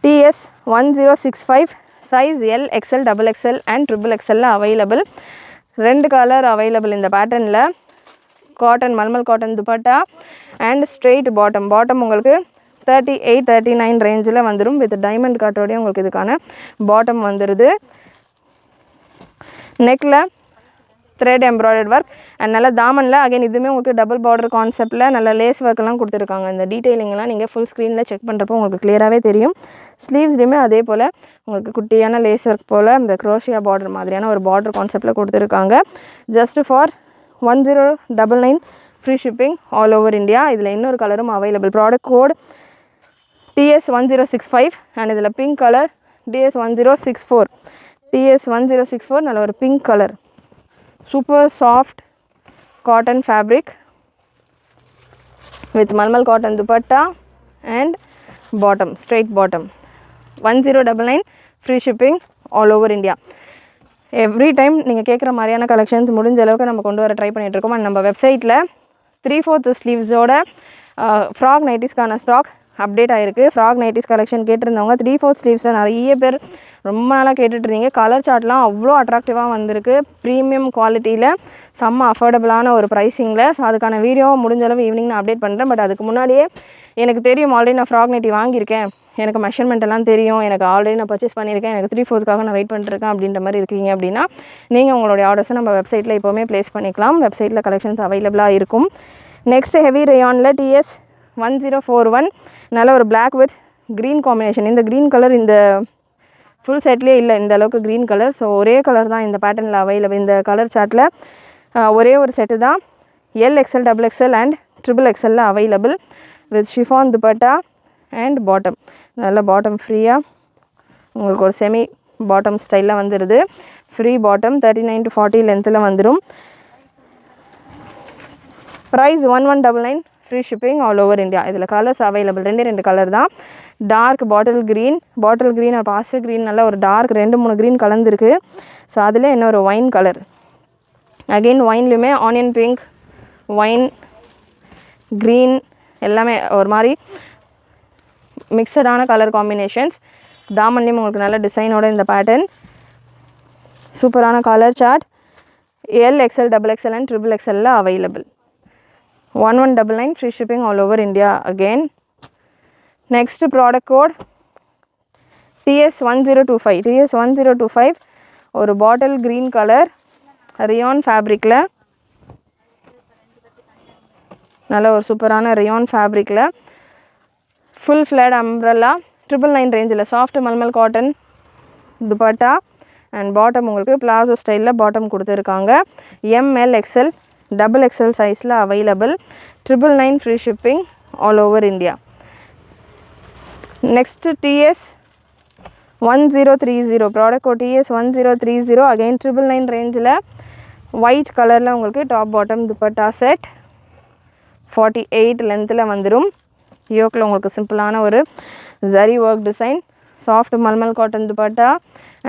TS 1065 size L, XL, XXL and XXL available. 2 colour available இந்த பேட்டர்னில். Cotton mulmul cotton dupatta and straight bottom உங்களுக்கு 38, 39 ரேஞ்சில் வந்துடும். வித் டைமண்ட் காட்டோடய உங்களுக்கு இதுக்கான பாட்டம் வந்துடுது. நெக்கில் த்ரெட் எம்ப்ராய்டர்ட் ஒர்க் அண்ட் நல்லா தாமனில் அகைன் இதுவுமே உங்களுக்கு டபுள் பார்டர் கான்செப்டில் நல்ல லேஸ் ஒர்க்கெல்லாம் கொடுத்துருக்காங்க. இந்த டீட்டெயிலிங்கெல்லாம் நீங்கள் ஃபுல் ஸ்க்ரீனில் செக் பண்ணுறப்போ உங்களுக்கு கிளியராகவே தெரியும். ஸ்லீவ்ஸ்லேயுமே அதே போல் உங்களுக்கு குட்டியான லேஸ் ஒர்க் போல் இந்த க்ரோஷியா பார்டர் மாதிரியான ஒரு பார்டர் கான்செப்டில் கொடுத்துருக்காங்க. Just for 1099 free shipping all over India. இதில் இன்னொரு கலரும் available. Product code TS 1065 and இதில் பிங்க் கலர் TS 1064. TS 1064 நல்ல ஒரு pink colour. Super soft cotton fabric with mulmul cotton dupatta and bottom straight bottom. 1099 free shipping all over India. Every time நீங்கள் கேட்குற மாதிரியான collections முடிஞ்ச அளவுக்கு நம்ம கொண்டு வர ட்ரை பண்ணிகிட்ருக்கோம். அண்ட் நம்ம வெப்சைட்டில் 3/4 ஸ்லீவ்ஸோட ஃப்ராக் நைட்டிஸ்க்கான ஸ்டாக் அப்டேட் ஆகிருக்கு. ஃப்ராக் நைட்டிஸ் கலெக்ஷன் கேட்டிருந்தவங்க 3/4 ஸ்லீவ்ஸில் நிறைய பேர் ரொம்ப நாளாக கேட்டுட்ருந்தீங்க. கலர் சார்ட்லாம் அவ்வளோ அட்ராக்டிவாக வந்திருக்கு. ப்ரீமியம் குவாலிட்டியில் செம்ம அஃபோர்டபுளான ஒரு ப்ரைஸிங்கில். ஸோ அதுக்கான வீடியோ முடிஞ்சளவு ஈவினிங் நான் அப்டேட் பண்ணுறேன். பட் அதுக்கு முன்னாடியே எனக்கு தெரியும், ஆல்ரெடி நான் ஃப்ராக் நைட்டி வாங்கியிருக்கேன், எனக்கு மெஷர்மெண்ட் எல்லாம் தெரியும், எனக்கு ஆல்ரெடி நான் பர்ச்சேஸ் பண்ணியிருக்கேன், எனக்கு 3/4க்காக நான் வெயிட் பண்ணிருக்கேன் அப்படின்ற மாதிரி இருக்கீங்க அப்படின்னா நீங்கள் உங்களுடைய ஆர்டர்ஸை நம்ம வெப்சைட்டில் எப்போவுமே ப்ளேஸ் பண்ணிக்கலாம். வெப்சைட்டில் கலெக்ஷன்ஸ் அவைலபிளாக இருக்கும். நெக்ஸ்ட் ஹெவி ரேயானில் TS 1041 நல்ல ஒரு பிளாக் வித் க்ரீன் காம்பினேஷன். இந்த க்ரீன் கலர் இந்த ஃபுல் செட்லேயே இல்லை இந்த அளவுக்கு க்ரீன் கலர். ஸோ ஒரே கலர் தான் இந்த பேட்டர்னில் அவைலபிள். இந்த கலர் சார்ட்டில் ஒரே ஒரு செட்டு தான் LXL, XXL and XXL available with chiffon dupatta and bottom. நல்ல பாட்டம் ஃப்ரீயாக உங்களுக்கு ஒரு செமி பாட்டம் ஸ்டைலில் வந்துடுது. ஃப்ரீ பாட்டம் 39 to 40 லென்த்தில் வந்துடும். Price 1199, free shipping all over India. இதில் கலர்ஸ் அவைலபிள் 2 கலர் தான். டார்க் பாட்டில் க்ரீன் ஒரு பாசி க்ரீன், நல்ல ஒரு டார்க் 2-3 க்ரீன் கலந்துருக்கு. ஸோ அதில் இன்னொரு ஒயின் கலர், அகெயின் ஒயின்லையுமே ஆனியன் பிங்க், ஒயின் க்ரீன் எல்லாமே ஒரு மாதிரி மிக்சடான கலர் காம்பினேஷன்ஸ். தாமன்லேயும் உங்களுக்கு நல்ல டிசைனோட இந்த பேட்டர்ன். சூப்பரான colour chart. LXL, XXL and XXL available. 1199, free shipping all over India again. Next product code TS1025 ஒரு பாட்டில் க்ரீன் கலர் ரியான் ஃபேப்ரிக்கில், நல்ல ஒரு சூப்பரான ரியான் ஃபேப்ரிக்கில் ஃபுல் ஃப்ளேட் அம்ப்ரெல்லா 999 ரேஞ்சில் soft mulmul cotton dupatta and bottom உங்களுக்கு பிளாசோ ஸ்டைலில் பாட்டம் கொடுத்துருக்காங்க. ML, XL, XXL சைஸில் available. 999, free shipping all over India. Next TS 1030 product code TS 1030 again 999 ரேஞ்சில் ஒயிட் கலரில் உங்களுக்கு டாப் பாட்டம் துப்பட்டா செட் 48 லென்த்தில் வந்துடும். யோக்கில் உங்களுக்கு சிம்பிளான ஒரு zari work design, soft mulmul cotton dupatta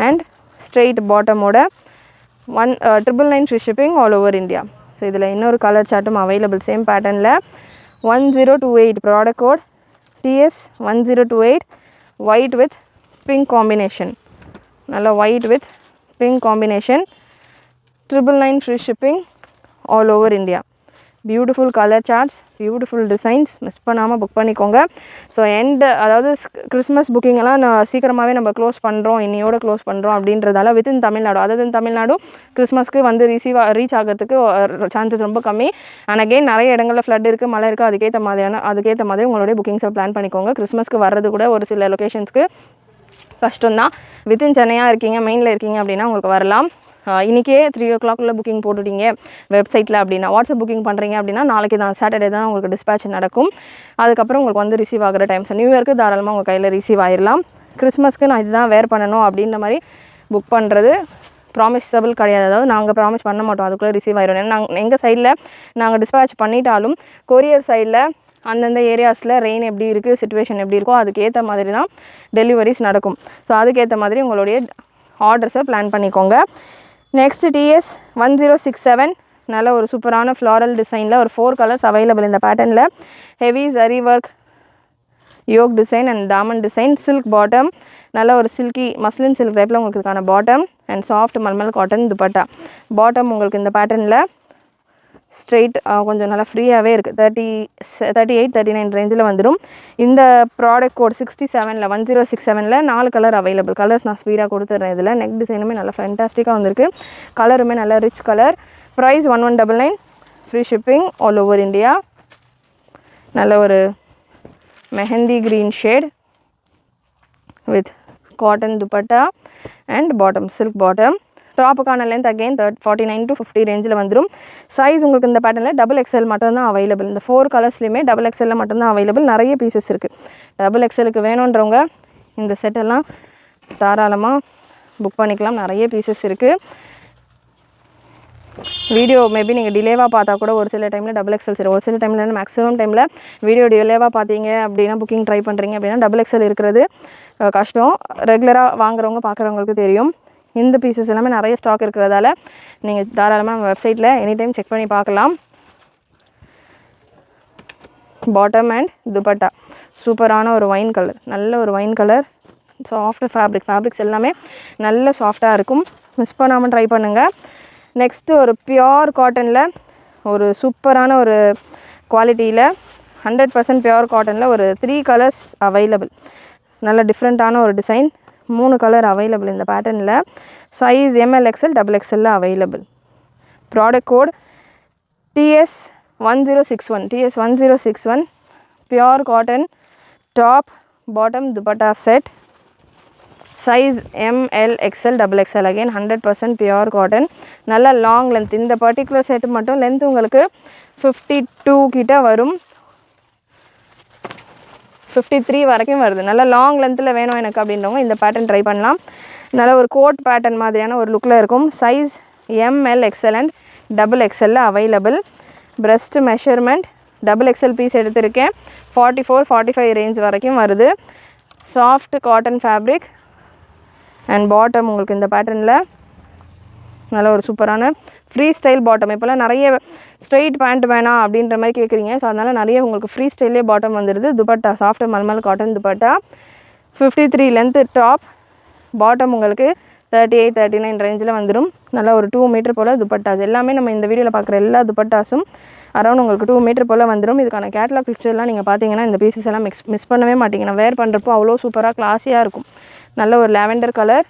and straight பாட்டமோட 999, free shipping all over India. So இதில் இன்னொரு கலர் சார்ட்டும் அவைலபிள் சேம் பேட்டர்னில். 1028 product code TS 1028 white with pink combination, நல்லா white with pink combination. 999, free shipping all over India. Beautiful colour charts, beautiful designs, miss பண்ணாமல் book பண்ணிக்கோங்க. So அதாவது Christmas புக்கிங்கெல்லாம் சீக்கிரமாகவே நம்ம க்ளோஸ் பண்ணுறோம், இன்னையோட க்ளோஸ் பண்ணுறோம் அப்படின்றதால வித்தின் தமிழ்நாடு, அதாவது தமிழ்நாடு கிறிஸ்மஸ்க்கு வந்து ரீச் ஆகிறதுக்கு சான்சஸ் ரொம்ப கம்மி. அண்ட் அகெயின் நிறைய இடங்களில் ஃப்ளட் இருக்குது, மழை இருக்குது. அதுக்கேற்ற மாதிரி உங்களுடைய புக்கிங்ஸை பிளான் பண்ணிக்கோங்க. கிறிஸ்மஸ்க்கு வர்றது கூட ஒரு சில லொக்கேஷன்ஸ்க்கு கஷ்டம்தான். வித்தின் சென்னையாக இருக்கீங்க, மெயினில் இருக்கீங்க அப்படின்னா உங்களுக்கு வரலாம். இன்றைக்கே 3 o'clock புக்கிங் போட்டுட்டீங்க வெப்சைட்டில் அப்படின்னா, வாட்ஸ்அப் புக்கிங் பண்ணுறீங்க அப்படின்னா நாளைக்கு தான் சாட்டர்டே தான் உங்களுக்கு டிஸ்பேச் நடக்கும். அதுக்கப்புறம் உங்களுக்கு வந்து ரிசீவ் ஆகிற டைம்ஸ் நியூ இயர்க்கு தாராளமாக உங்கள் கையில் ரிசீவ் ஆகிடலாம். கிறிஸ்மஸ்க்கு நான் இதுதான் வேர் பண்ணணும் அப்படின்ற மாதிரி புக் பண்ணுறது ப்ராமிசபிள் கிடையாது. அதாவது நாங்கள் ப்ராமிஸ் பண்ண மாட்டோம் அதுக்குள்ளே ரிசீவ் ஆகிடும். ஏன்னா எங்கள் சைடில் நாங்கள் டிஸ்பேச் பண்ணிட்டாலும் கொரியர் சைடில் அந்தந்த ஏரியாஸில் ரெயின் எப்படி இருக்குது, சிச்சுவேஷன் எப்படி இருக்கோ அதுக்கேற்ற மாதிரி தான் டெலிவரிஸ் நடக்கும். ஸோ அதுக்கேற்ற மாதிரி உங்களுடைய ஆர்டர்ஸை பிளான் பண்ணிக்கோங்க. நெக்ஸ்ட் TS 1067 நல்ல ஒரு சூப்பரான ஃப்ளாரல் டிசைனில் ஒரு 4 கலர்ஸ் அவைலபிள் இந்த பேட்டர்னில். Heavy zari work yoke design and தாமன் டிசைன், சில்க் பாட்டம், நல்ல ஒரு சில்கி மஸ்லின் சில்க் டைப்பில் உங்களுக்கு இதுக்கான bottom and soft mulmul cotton dupatta. Bottom உங்களுக்கு இந்த பேட்டர்னில் ஸ்ட்ரெயிட் கொஞ்சம் நல்லா ஃப்ரீயாகவே இருக்குது. 38, 39 ரேஞ்சில் வந்துடும். இந்த product code 1067 4 colour available. Colours நான் ஸ்பீடாக கொடுத்துட்றேன். இதில் நெக் டிசைனுமே நல்லா ஃபேண்டாஸ்டிக்காக வந்திருக்கு, கலருமே நல்லா rich colour. Price 1199, free shipping all over India. நல்ல ஒரு mehndi green shade with cotton dupatta and bottom silk bottom. டாப்புக்கான லென்த் அகெயின் 49 to 50 ரேஞ்சில் வந்துடும். சைஸ் உங்களுக்கு இந்த பேட்டர்னில் XXL மட்டும்தான் அவைலபிள். இந்த 4 கலர்ஸ்லையுமே XXL மட்டும்தான் அவைலபிள். நிறைய பீசஸ் இருக்குது. XXLக்கு வேணுன்றவங்க இந்த செட்டெல்லாம் தாராளமாக புக் பண்ணிக்கலாம். நிறைய பீசஸ் இருக்குது. வீடியோ மேபி நீங்கள் டிலேவாக பார்த்தா கூட ஒரு சில டைமில் XXL சரி, ஒரு சில டைமில் மேக்ஸிமம் டைமில் வீடியோ டிலேவாக பார்த்தீங்க அப்படின்னா புக்கிங் ட்ரை பண்ணுறீங்க அப்படின்னா XXL இருக்கிறது கஷ்டம். ரெகுலராக வாங்குறவங்க பார்க்குறவங்களுக்கு தெரியும். இந்த பீசஸ் எல்லாமே நிறைய ஸ்டாக் இருக்கிறதால நீங்கள் தாராளமாக நம்ம வெப்சைட்டில் எனி டைம் செக் பண்ணி பார்க்கலாம். பாட்டம் அண்ட் துப்பட்டா சூப்பரான ஒரு ஒயின் கலர், நல்ல ஒரு ஒயின் கலர் சாஃப்ட் ஃபேப்ரிக்ஸ் எல்லாமே நல்ல சாஃப்டாக இருக்கும். மிஸ் பண்ணாமல் ட்ரை பண்ணுங்கள். நெக்ஸ்ட்டு ஒரு பியோர் காட்டனில் ஒரு சூப்பரான ஒரு குவாலிட்டியில் 100% பியோர் காட்டனில் ஒரு 3 கலர்ஸ் அவைலபிள். நல்ல டிஃப்ரெண்ட்டான ஒரு டிசைன், 3 கலர் அவைலபிள் இந்த பேட்டர்னில். Size ML XL XXL available. Product code TS1061 pure cotton top bottom dupatta set. Size ML XL XXL again 100% pure cotton. நல்ல லாங் லென்த். இந்த பர்டிகுலர் செட்டு மட்டும் லென்த் உங்களுக்கு 52 கிட்ட வரும், 53 வரைக்கும் வருது. நல்ல லாங் லென்த்தில் வேணும் எனக்கு அப்படின்றவங்க இந்த பேட்டர்ன் ட்ரை பண்ணலாம். நல்ல ஒரு கோட் பேட்டர்ன் மாதிரியான ஒரு லுக்கில் இருக்கும். Size ML XL and XXL available. Breast measurement XXL piece எடுத்திருக்கேன். 44-45 ரேஞ்ச் வரைக்கும் வருது. Soft cotton fabric and bottom உங்களுக்கு இந்த பேட்டர்னில் நல்ல ஒரு சூப்பரான ஃப்ரீ ஸ்டைல் பாட்டம். இப்போலாம் நிறைய ஸ்ட்ரெயிட் பேண்ட் வேணாம் அப்படின்ற மாதிரி கேட்குறீங்க. ஸோ அதனால் நிறைய உங்களுக்கு ஃப்ரீ ஸ்டைலே பாட்டம் வந்துடுது. Dupatta soft mulmul cotton dupatta. 53 length top, bottom உங்களுக்கு 38-39 ரேஞ்சில் வந்துடும். நல்லா ஒரு 2 மீட்டர் போல் துப்பட்டாஸ். எல்லாமே நம்ம இந்த வீடியோவில் பார்க்குற எல்லா துப்பட்டாஸும் அரௌண்ட் உங்களுக்கு 2 மீட்டர் போல் வந்துடும். இதுக்கான கேட்லாக் பிக்சர்லாம் நீங்கள் பார்த்தீங்கன்னா இந்த பீசஸ் எல்லாம் மிஸ் பண்ணவே மாட்டீங்க. நான் வேர் பண்ணுறப்போ அவ்வளோ சூப்பராக கிளாஸியாக இருக்கும். நல்ல ஒரு lavender colour.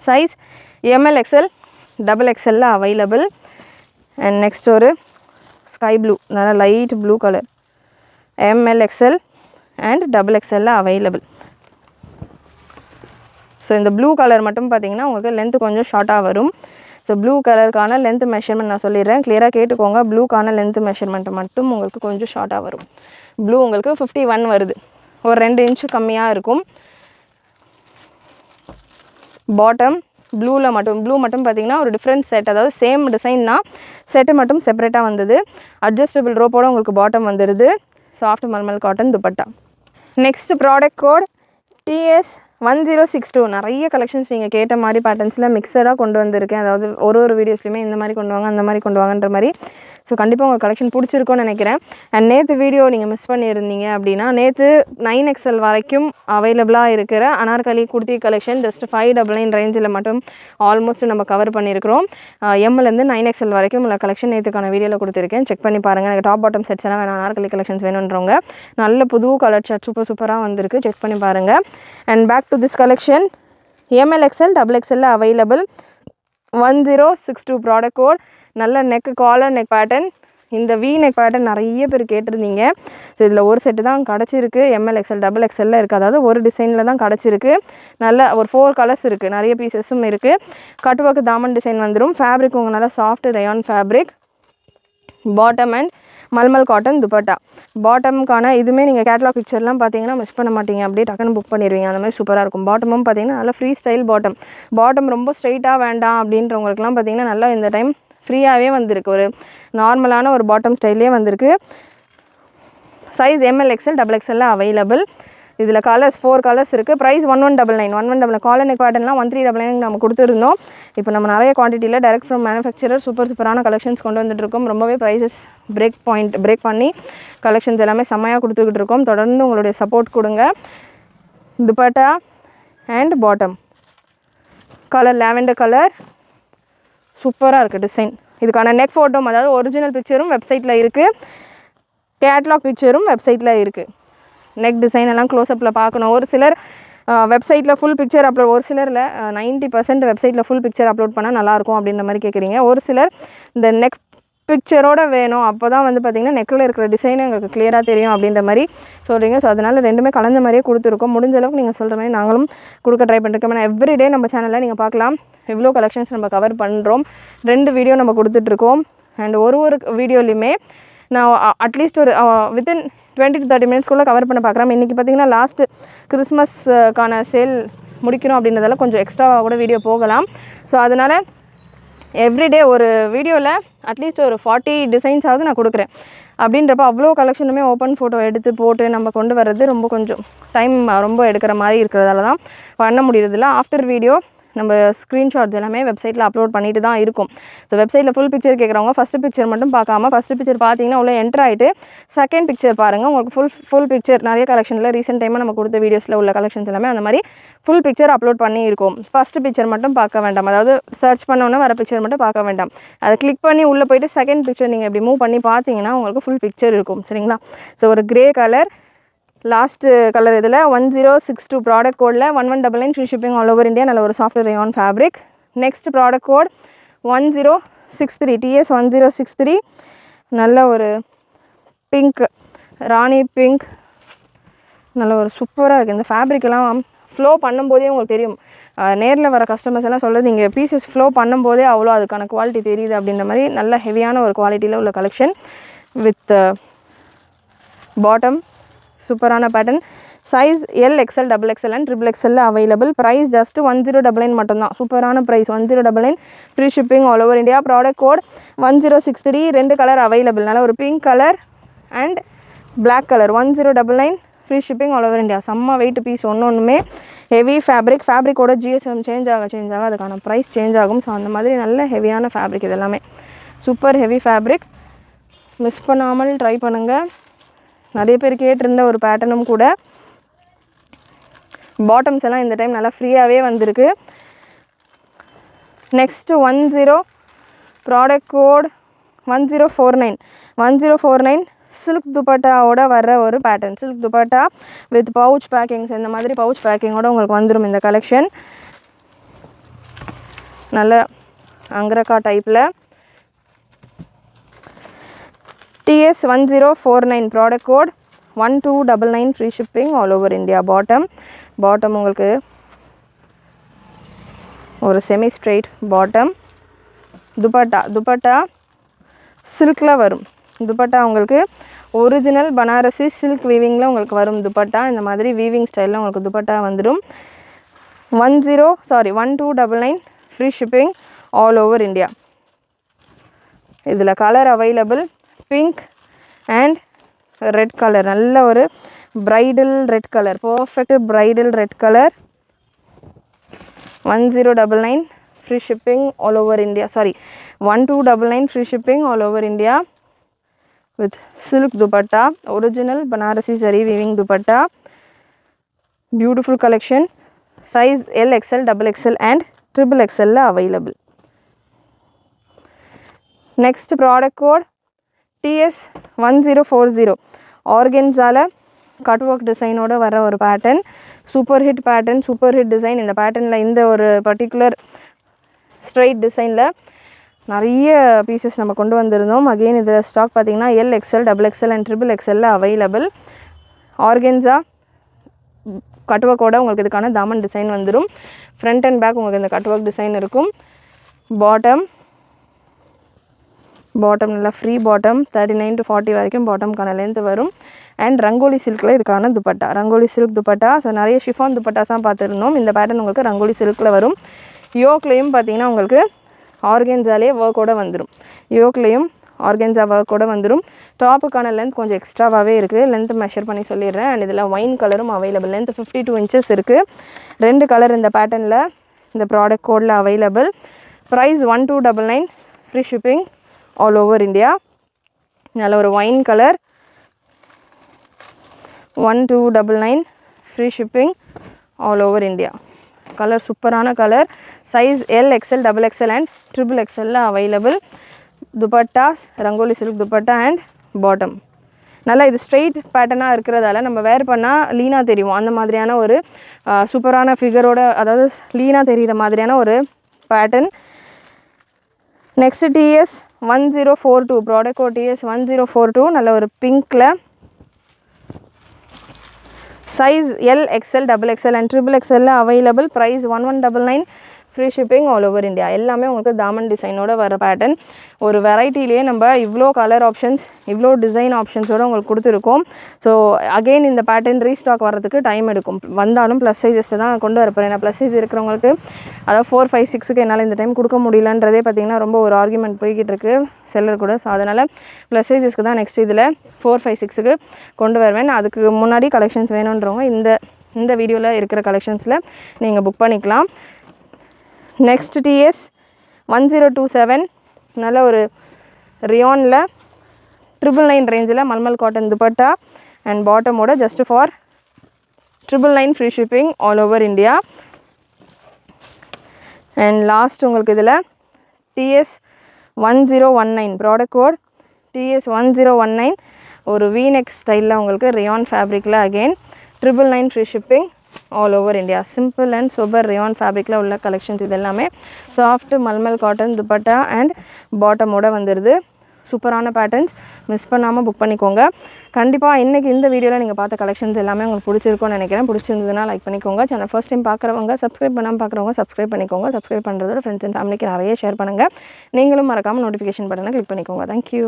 Size ML XL XXL available. And next ஒரு ஸ்கை ப்ளூ, நல்ல light blue colour, ML XL and XXL available. So இந்த ப்ளூ கலர் மட்டும் பார்த்தீங்கன்னா உங்களுக்கு லென்த்து கொஞ்சம் ஷார்ட்டாக வரும். ஸோ ப்ளூ கலருக்கான லென்த் மெஷர்மெண்ட் நான் சொல்லிடுறேன், கிளியராக கேட்டுக்கோங்க. ப்ளூக்கான லென்த் மெஷர்மெண்ட்டு மட்டும் உங்களுக்கு கொஞ்சம் ஷார்ட்டாக வரும். ப்ளூ உங்களுக்கு 51 வருது, ஒரு 2 இன்ச்சு கம்மியாக இருக்கும். பாட்டம் ப்ளூ மட்டும் பார்த்தீங்கன்னா ஒரு டிஃப்ரெண்ட் செட், அதாவது சேம் டிசைன் தான், செட்டு மட்டும் செப்பரேட்டாக வந்தது. அட்ஜஸ்டபிள் ரோப்போட உங்களுக்கு பாட்டம் வந்துடுது. Soft mulmul cotton dupatta. Next product code TS1062. நிறைய கலெக்ஷன்ஸ் நீங்கள் கேட்ட மாதிரி பேட்டர்ன்ஸில் மிக்சடாக கொண்டு வந்திருக்கேன். அதாவது ஒரு வீடியோஸ்லையுமே இந்த மாதிரி கொண்டு வாங்க அந்த மாதிரி கொண்டு வாங்கன்ற மாதிரி. ஸோ கண்டிப்பாக உங்கள் கலெக்ஷன் பிடிச்சிருக்கும்னு நினைக்கிறேன். அண்ட் நேற்று வீடியோ நீங்கள் மிஸ் பண்ணியிருந்தீங்க அப்படின்னா, நேற்று 9XL வரைக்கும் அவைலபிளாக இருக்கிற அனார்கலி குர்த்தி கலெக்ஷன் ஜஸ்ட் 599 ரேஞ்சில் மட்டும் ஆல்மோஸ்ட் நம்ம கவர் பண்ணியிருக்கிறோம். எம்லேருந்து 9XL வரைக்கும் உள்ள கலெக்ஷன் நேற்றுக்கான வீடியோவில் கொடுத்துருக்கேன், செக் பண்ணி பாருங்கள். எனக்கு டாப் பாட்டம் செட்ஸ் எல்லாம் வேணும், அனார்கலி கலெக்ஷன்ஸ் வேணுன்றவங்க நல்ல புது கலர் சார்ட் சூப்பராக வந்திருக்கு, செக் பண்ணி பாருங்கள். And back to this collection ML XL XXL available. 1062 product code. நல்ல நெக், காலர் நெக் பேட்டர்ன். இந்த வி நெக் பேட்டர்ன் நிறைய பேர் கேட்டிருந்தீங்க. ஸோ இதில் ஒரு செட்டு தான் கிடச்சிருக்கு. ML XL XXL இருக்குது, அதாவது ஒரு டிசைனில் தான் கிடச்சிருக்கு. நல்ல ஒரு 4 கலர்ஸ் இருக்குது, நிறைய பீசஸும் இருக்குது. கட்டுவாக்கு தாமன் டிசைன் வந்துடும். ஃபேப்ரிக் உங்கள் நல்லா soft rayon fabric. Bottom and mulmul cotton dupatta. பாட்டமுக்கான இதுவுமே நீங்கள் கேட்லாக் பிக்சர்லாம் பார்த்தீங்கன்னா மிஸ் பண்ண மாட்டீங்க, அப்படியே டக்குன்னு புக் பண்ணிடுவீங்க. அந்த மாதிரி சூப்பராக இருக்கும். பாட்டமும் பார்த்தீங்கன்னா நல்லா ஃப்ரீ ஸ்டைல் பாட்டம் ரொம்ப ஸ்ட்ரைட்டாக வேண்டாம் அப்படின்றவங்களுக்குலாம் பார்த்தீங்கன்னா நல்லா இந்த டைம் ஃப்ரீயாகவே வந்திருக்கு. ஒரு நார்மலான ஒரு பாட்டம் ஸ்டைல்லே வந்திருக்கு. Size ML XL XXL available. இதில் கலர்ஸ் 4 கலர்ஸ் இருக்குது. ப்ரைஸ் 1199 காலர் நெக் பேட்டர்ன்லாம் 1399 நம்ம கொடுத்துருந்தோம். இப்போ நம்ம நிறைய குவான்டிட்டியில் டைரக்ட் ஃப்ரம் மேனுஃபேக்சரர் சூப்பரான கலெக்ஷன்ஸ் கொண்டு வந்துட்டுருக்கோம். ரொம்பவே ப்ரைஸஸ் பிரேக் பண்ணி கலெக்ஷன்ஸ் எல்லாமே செம்மையாக கொடுத்துக்கிட்டு இருக்கோம். தொடர்ந்து உங்களுடைய சப்போர்ட் கொடுங்க. Dupatta and bottom colour lavender colour சூப்பராக இருக்குது டிசைன். இதுக்கான நெக் ஃபோட்டோ, அதாவது ஒரிஜினல் பிக்சரும் வெப்சைட்டில் இருக்குது, கேட்லாக் பிக்சரும் வெப்சைட்டில் இருக்குது. நெக் டிசைன் எல்லாம் க்ளோஸ்அப்பில் பார்க்கணும். ஒரு சிலர் வெப்சைட்டில் ஃபுல் பிக்சர் அப்லோட், ஒரு சிலரில் 90% வெப்சைட்டில் ஃபுல் பிக்சர் அப்லோட் பண்ணால் நல்லாயிருக்கும் அப்படின்ற மாதிரி கேட்குறீங்க. ஒரு சிலர் இந்த நெக் பிக்சரோடு வேணும், அப்போ தான் வந்து பார்த்திங்கன்னா நெக்கில் இருக்கிற டிசைன் எங்களுக்கு கிளியராக தெரியும் அப்படின்ற மாதிரி சொல்கிறீங்க. ஸோ அதனால் ரெண்டுமே கலந்த மாதிரியே கொடுத்துருக்கோம். முடிஞ்ச அளவுக்கு நீங்கள் சொல்கிற மாதிரி நாங்களும் கொடுக்க ட்ரை பண்ணிருக்கோம். ஏன்னா எவ்ரிடே நம்ம சேனலில் நீங்கள் பார்க்கலாம் எவ்வளோ கலெக்ஷன்ஸ் நம்ம கவர் பண்ணுறோம். 2 வீடியோ நம்ம கொடுத்துட்ருக்கோம். அண்ட் ஒரு வீடியோலையுமே நான் அட்லீஸ்ட் ஒரு வித்தின் 20 to 30 மினிட்ஸ்க்குள்ளே கவர் பண்ண பார்க்குறேன். இன்றைக்கி பார்த்திங்கன்னா லாஸ்ட்டு கிறிஸ்மஸ்க்கான சேல் முடிக்கணும் அப்படின்றதால கொஞ்சம் எக்ஸ்ட்ராவாக கூட வீடியோ போகலாம். ஸோ அதனால் எவ்ரிடே ஒரு வீடியோவில் அட்லீஸ்ட் ஒரு 40 டிசைன்ஸாவது நான் கொடுக்குறேன். அப்படின்றப்ப அவ்வளோ கலெக்ஷனுமே ஓப்பன் ஃபோட்டோ எடுத்து போட்டு நம்ம கொண்டு வர்றது ரொம்ப கொஞ்சம் டைம் ரொம்ப எடுக்கிற மாதிரி இருக்கிறதால தான் பண்ண முடியறதில்ல. ஆஃப்டர் வீடியோ நம்ம ஸ்க்ரீன்ஷாட்ஸ் எல்லாமே வெப்சைட்டில் அப்லோட் பண்ணிட்டு தான் இருக்கும். ஸோ வெப்சைட்டில் ஃபுல் பிக்சர் கேட்குறவங்க ஃபஸ்ட்டு பிக்சர் மட்டும் பார்க்காம ஃபஸ்ட்டு பிக்சர் பார்த்தீங்கன்னா உள்ள என்ட்ரு ஆகிட்டு செகண்ட் பிக்சர் பாருங்கள். உங்களுக்கு ஃபுல் பிக்சர் நிறைய கலெக்ஷனில் ரீசெண்ட் டைமாக நம்ம கொடுத்த வீடியோஸில் உள்ள கலெக்ஷன்ஸ் எல்லாமே அந்த மாதிரி ஃபுல் பிக்சர் அப்லோட் பண்ணி இருக்கும். ஃபஸ்ட்டு பிக்சர் மட்டும் பார்க்க வேண்டாம், அதாவது சர்ச் பண்ணோன்னே வர பிக்சர் மட்டும் பார்க்க வேண்டாம். அதை கிளிக் பண்ணி உள்ளே போய்ட்டு செகண்ட் பிக்சர் நீங்கள் இப்படி மூவ் பண்ணி பார்த்தீங்கன்னா உங்களுக்கு ஃபுல் பிக்சர் இருக்கும். சரிங்களா? ஸோ ஒரு கிரே கலர் லாஸ்ட்டு கலர் இதில் 1062 ப்ராடக்ட் கோடில் 1199 free shipping all over India. நல்ல ஒரு soft rayon fabric. Next product code 1063 TS 1063. நல்ல ஒரு பிங்க், ராணி பிங்க், நல்ல ஒரு சூப்பராக இருக்குது. இந்த ஃபேப்ரிக்கெல்லாம் ஃப்ளோ பண்ணும்போதே உங்களுக்கு தெரியும். நேரில் வர கஸ்டமர்ஸ் எல்லாம் சொல்கிறது இங்கே பீசஸ் ஃப்ளோ பண்ணும்போதே அவ்வளோ அதுக்கான குவாலிட்டி தெரியுது அப்படின்ற மாதிரி நல்ல ஹெவியான ஒரு குவாலிட்டியில் உள்ள கலெக்ஷன் வித் பாட்டம் சூப்பரான pattern. Size L, XL, XXL and XXL available. Price just 1099 மட்டும்தான். சூப்பரான price 1099 free shipping all over India. Product code 1063. 2 colour available. நல்ல ஒரு pink colour and black colour. 1099 free shipping all over India. செம்ம weight piece ஒன்றுமே heavy ஃபேப்ரிக்கோட GSM change ஆக அதுக்கான price change ஆகும். ஸோ அந்த மாதிரி நல்ல ஹெவியான ஃபேப்ரிக் இது எல்லாமே. Super heavy fabric. மிஸ் பண்ணாமல் ட்ரை பண்ணுங்கள். நிறைய பேர் கேட்டிருந்த ஒரு பேட்டர்னும் கூட. பாட்டம்ஸ் எல்லாம் இந்த டைம் நல்லா ஃப்ரீயாகவே வந்திருக்கு. நெக்ஸ்ட்டு 10 ப்ராடக்ட் கோட் 1049 சில்க் துப்பட்டாவோட வர்ற ஒரு pattern. Silk dupatta with pouch packings, இந்த மாதிரி பவுச் பேக்கிங்கோட உங்களுக்கு வந்துடும் இந்த கலெக்ஷன். நல்ல அங்கரக்கா டைப்பில் TS 1049 product code 1299 free shipping all over India. Bottom உங்களுக்கு ஒரு செமி ஸ்ட்ரெயிட் பாட்டம். துப்பட்டா சில்கில் வரும். துப்பட்டா உங்களுக்கு ஒரிஜினல் பனாரசி சில்க் வீவிங்கில் உங்களுக்கு வரும் துப்பட்டா. இந்த மாதிரி வீவிங் ஸ்டைலில் உங்களுக்கு துப்பட்டா வந்துடும். 1299 free shipping all over India. இதில் colour available. Pink and red colour. நல்ல ஒரு bridal red colour, perfect bridal red colour. 1099 free shipping all over India. 1299 free shipping all over India with silk dupatta, original Banarasi zari weaving dupatta. Beautiful collection. Size L, XL, XXL and XXL available. Next product code TS 1040. Organza cutwork design oda vara ஒரு pattern. Super hit pattern, super hit design. இந்த patternல இந்த ஒரு particular straight designல நிறைய pieces நம்ம கொண்டு வந்திருந்தோம். Again இது stock பார்த்தீங்கன்னா L, XL, XXL and XXL available. Organza கட்வொர்க்கோட உங்களுக்கு இதுக்கான தாமன் டிசைன் வந்துடும். ஃப்ரண்ட் அண்ட் பேக் உங்களுக்கு இந்த கட்வொர்க் டிசைன் இருக்கும். பாட்டம் நல்லா ஃப்ரீ பாட்டம் 39 to 40 வரைக்கும் பாட்டம்கான லென்த் வரும். அண்ட் ரங்கோலி சில்கில் இதுக்கான துப்பட்டா, ரங்கோலி சில்க் துப்பட்டா. ஸோ நிறைய ஷிஃபான் துப்பட்டாஸ் தான் பார்த்துருந்தோம். இந்த பேட்டர்ன் உங்களுக்கு ரங்கோலி சில்கில் வரும். யோக்லேயும் பார்த்தீங்கன்னா உங்களுக்கு ஆர்கென்ஸாலே ஒர்க்கோடு வந்துடும். யோக்லேயும் ஆர்கென்ஸா ஒர்க்கோடு வந்துடும். டாப்புக்கான லென்த் கொஞ்சம் எக்ஸ்ட்ராவாகவே இருக்குது. லென்த் மெஷர் பண்ணி சொல்லிடுறேன். அண்ட் இதில் ஒயின் கலரும் அவைலபிள். லென்த் 52 inches இருக்குது. 2 கலர் இந்த பேட்டர்னில் இந்த ப்ராடக்ட் கோடில் available. Price 1299 free shipping all over India. நல்ல ஒரு wine colour 1299 free shipping all over India. Colour சூப்பரான colour. Size L, XL, XXL and XXL available. Dupatta Rangoli silk dupatta and bottom. நல்லா இது ஸ்ட்ரெயிட் பேட்டர்னாக இருக்கிறதால நம்ம வேர் பண்ணால் லீனாக தெரியும். அந்த மாதிரியான ஒரு சூப்பரான ஃபிகரோட, அதாவது லீனாக தெரிகிற மாதிரியான ஒரு pattern. Next TS 1042 product code TS 1042. நல்ல ஒரு பிங்க்கில். Size L, XL, XXL and XXL available. Price 1199 free shipping all over India. எல்லாமே உங்களுக்கு தாமன் டிசைனோட வர பேட்டர்ன். ஒரு வெரைட்டிலேயே நம்ம இவ்வளோ கலர் ஆப்ஷன்ஸ், இவ்வளோ டிசைன் ஆப்ஷன்ஸோடு உங்களுக்கு கொடுத்துருக்கோம். ஸோ அகெயின் இந்த பேட்டர்ன் ரீஸ்டாக் வரதுக்கு டைம் எடுக்கும். வந்தாலும் ப்ளஸ் சைஸஸ் தான் கொண்டு வரப்போகிறேன். ஏன்னா ப்ளஸ் சைஸ் இருக்கிறவங்களுக்கு, அதாவது 4, 5, 6க்கு என்னால் இந்த டைம் கொடுக்க முடியலன்றதே பார்த்திங்கன்னா ரொம்ப ஒரு ஆர்குமெண்ட் போய்கிட்டு இருக்குது செல்லர் கூட. ஸோ அதனால் ப்ளஸ் சைஸஸ்க்கு தான் நெக்ஸ்ட் இதில் 4, 5, 6க்கு கொண்டு வருவேன். அதுக்கு முன்னாடி கலெக்ஷன்ஸ் வேணுன்றவங்க இந்த வீடியோவில் இருக்கிற கலெக்ஷன்ஸில் நீங்கள் புக் பண்ணிக்கலாம். நெக்ஸ்ட் டிஎஸ் 1027 நல்ல ஒரு ரியானில் 999 ரேஞ்சில் மல்மல் காட்டன் துப்பட்டா அண்ட் பாட்டமோட just for 999 free shipping all over India. And last உங்களுக்கு இதில் டிஎஸ் 1019 ப்ராடக்ட் கோட் டிஎஸ் 1019 ஒரு வீநெக் ஸ்டைலில் உங்களுக்கு ரியான் ஃபேப்ரிக்கில் again 999 free shipping all over India. Simple and super rayon ஃபேப்ரிக்கில் உள்ள கலெக்ஷன்ஸ் இது எல்லாமே soft mulmul cotton dupatta and பாட்டமோட வந்துடுது. சூப்பரான பேட்டர்ன்ஸ், மிஸ் பண்ணாமல் புக் பண்ணிக்கோங்க. கண்டிப்பாக இன்றைக்கி இந்த வீடியோவில் நீங்கள் பார்த்த கலெக்ஷன்ஸ் எல்லாமே உங்களுக்கு பிடிச்சிருக்கும்னு நினைக்கிறேன். பிடிச்சிருந்ததுன்னா லைக் பண்ணிக்கோங்க. சேனல் ஃபர்ஸ்ட் டைம் பார்க்குறவங்க சப்ஸ்கிரைப் பண்ணாமல் பார்க்குறவங்க சப்ஸ்கிரைப் பண்ணிக்கோங்க. சப்ஸ்கிரைப் பண்ணுறதோட ஃப்ரெண்ட்ஸ் அண்ட் ஃபேமிலிக்கு நிறைய ஷேர் பண்ணுங்கள். நீங்களும் மறக்காமல் நோட்டிஃபிகேஷன் பட்டனை கிளிக் பண்ணிக்கோங்க. தேங்க்யூ.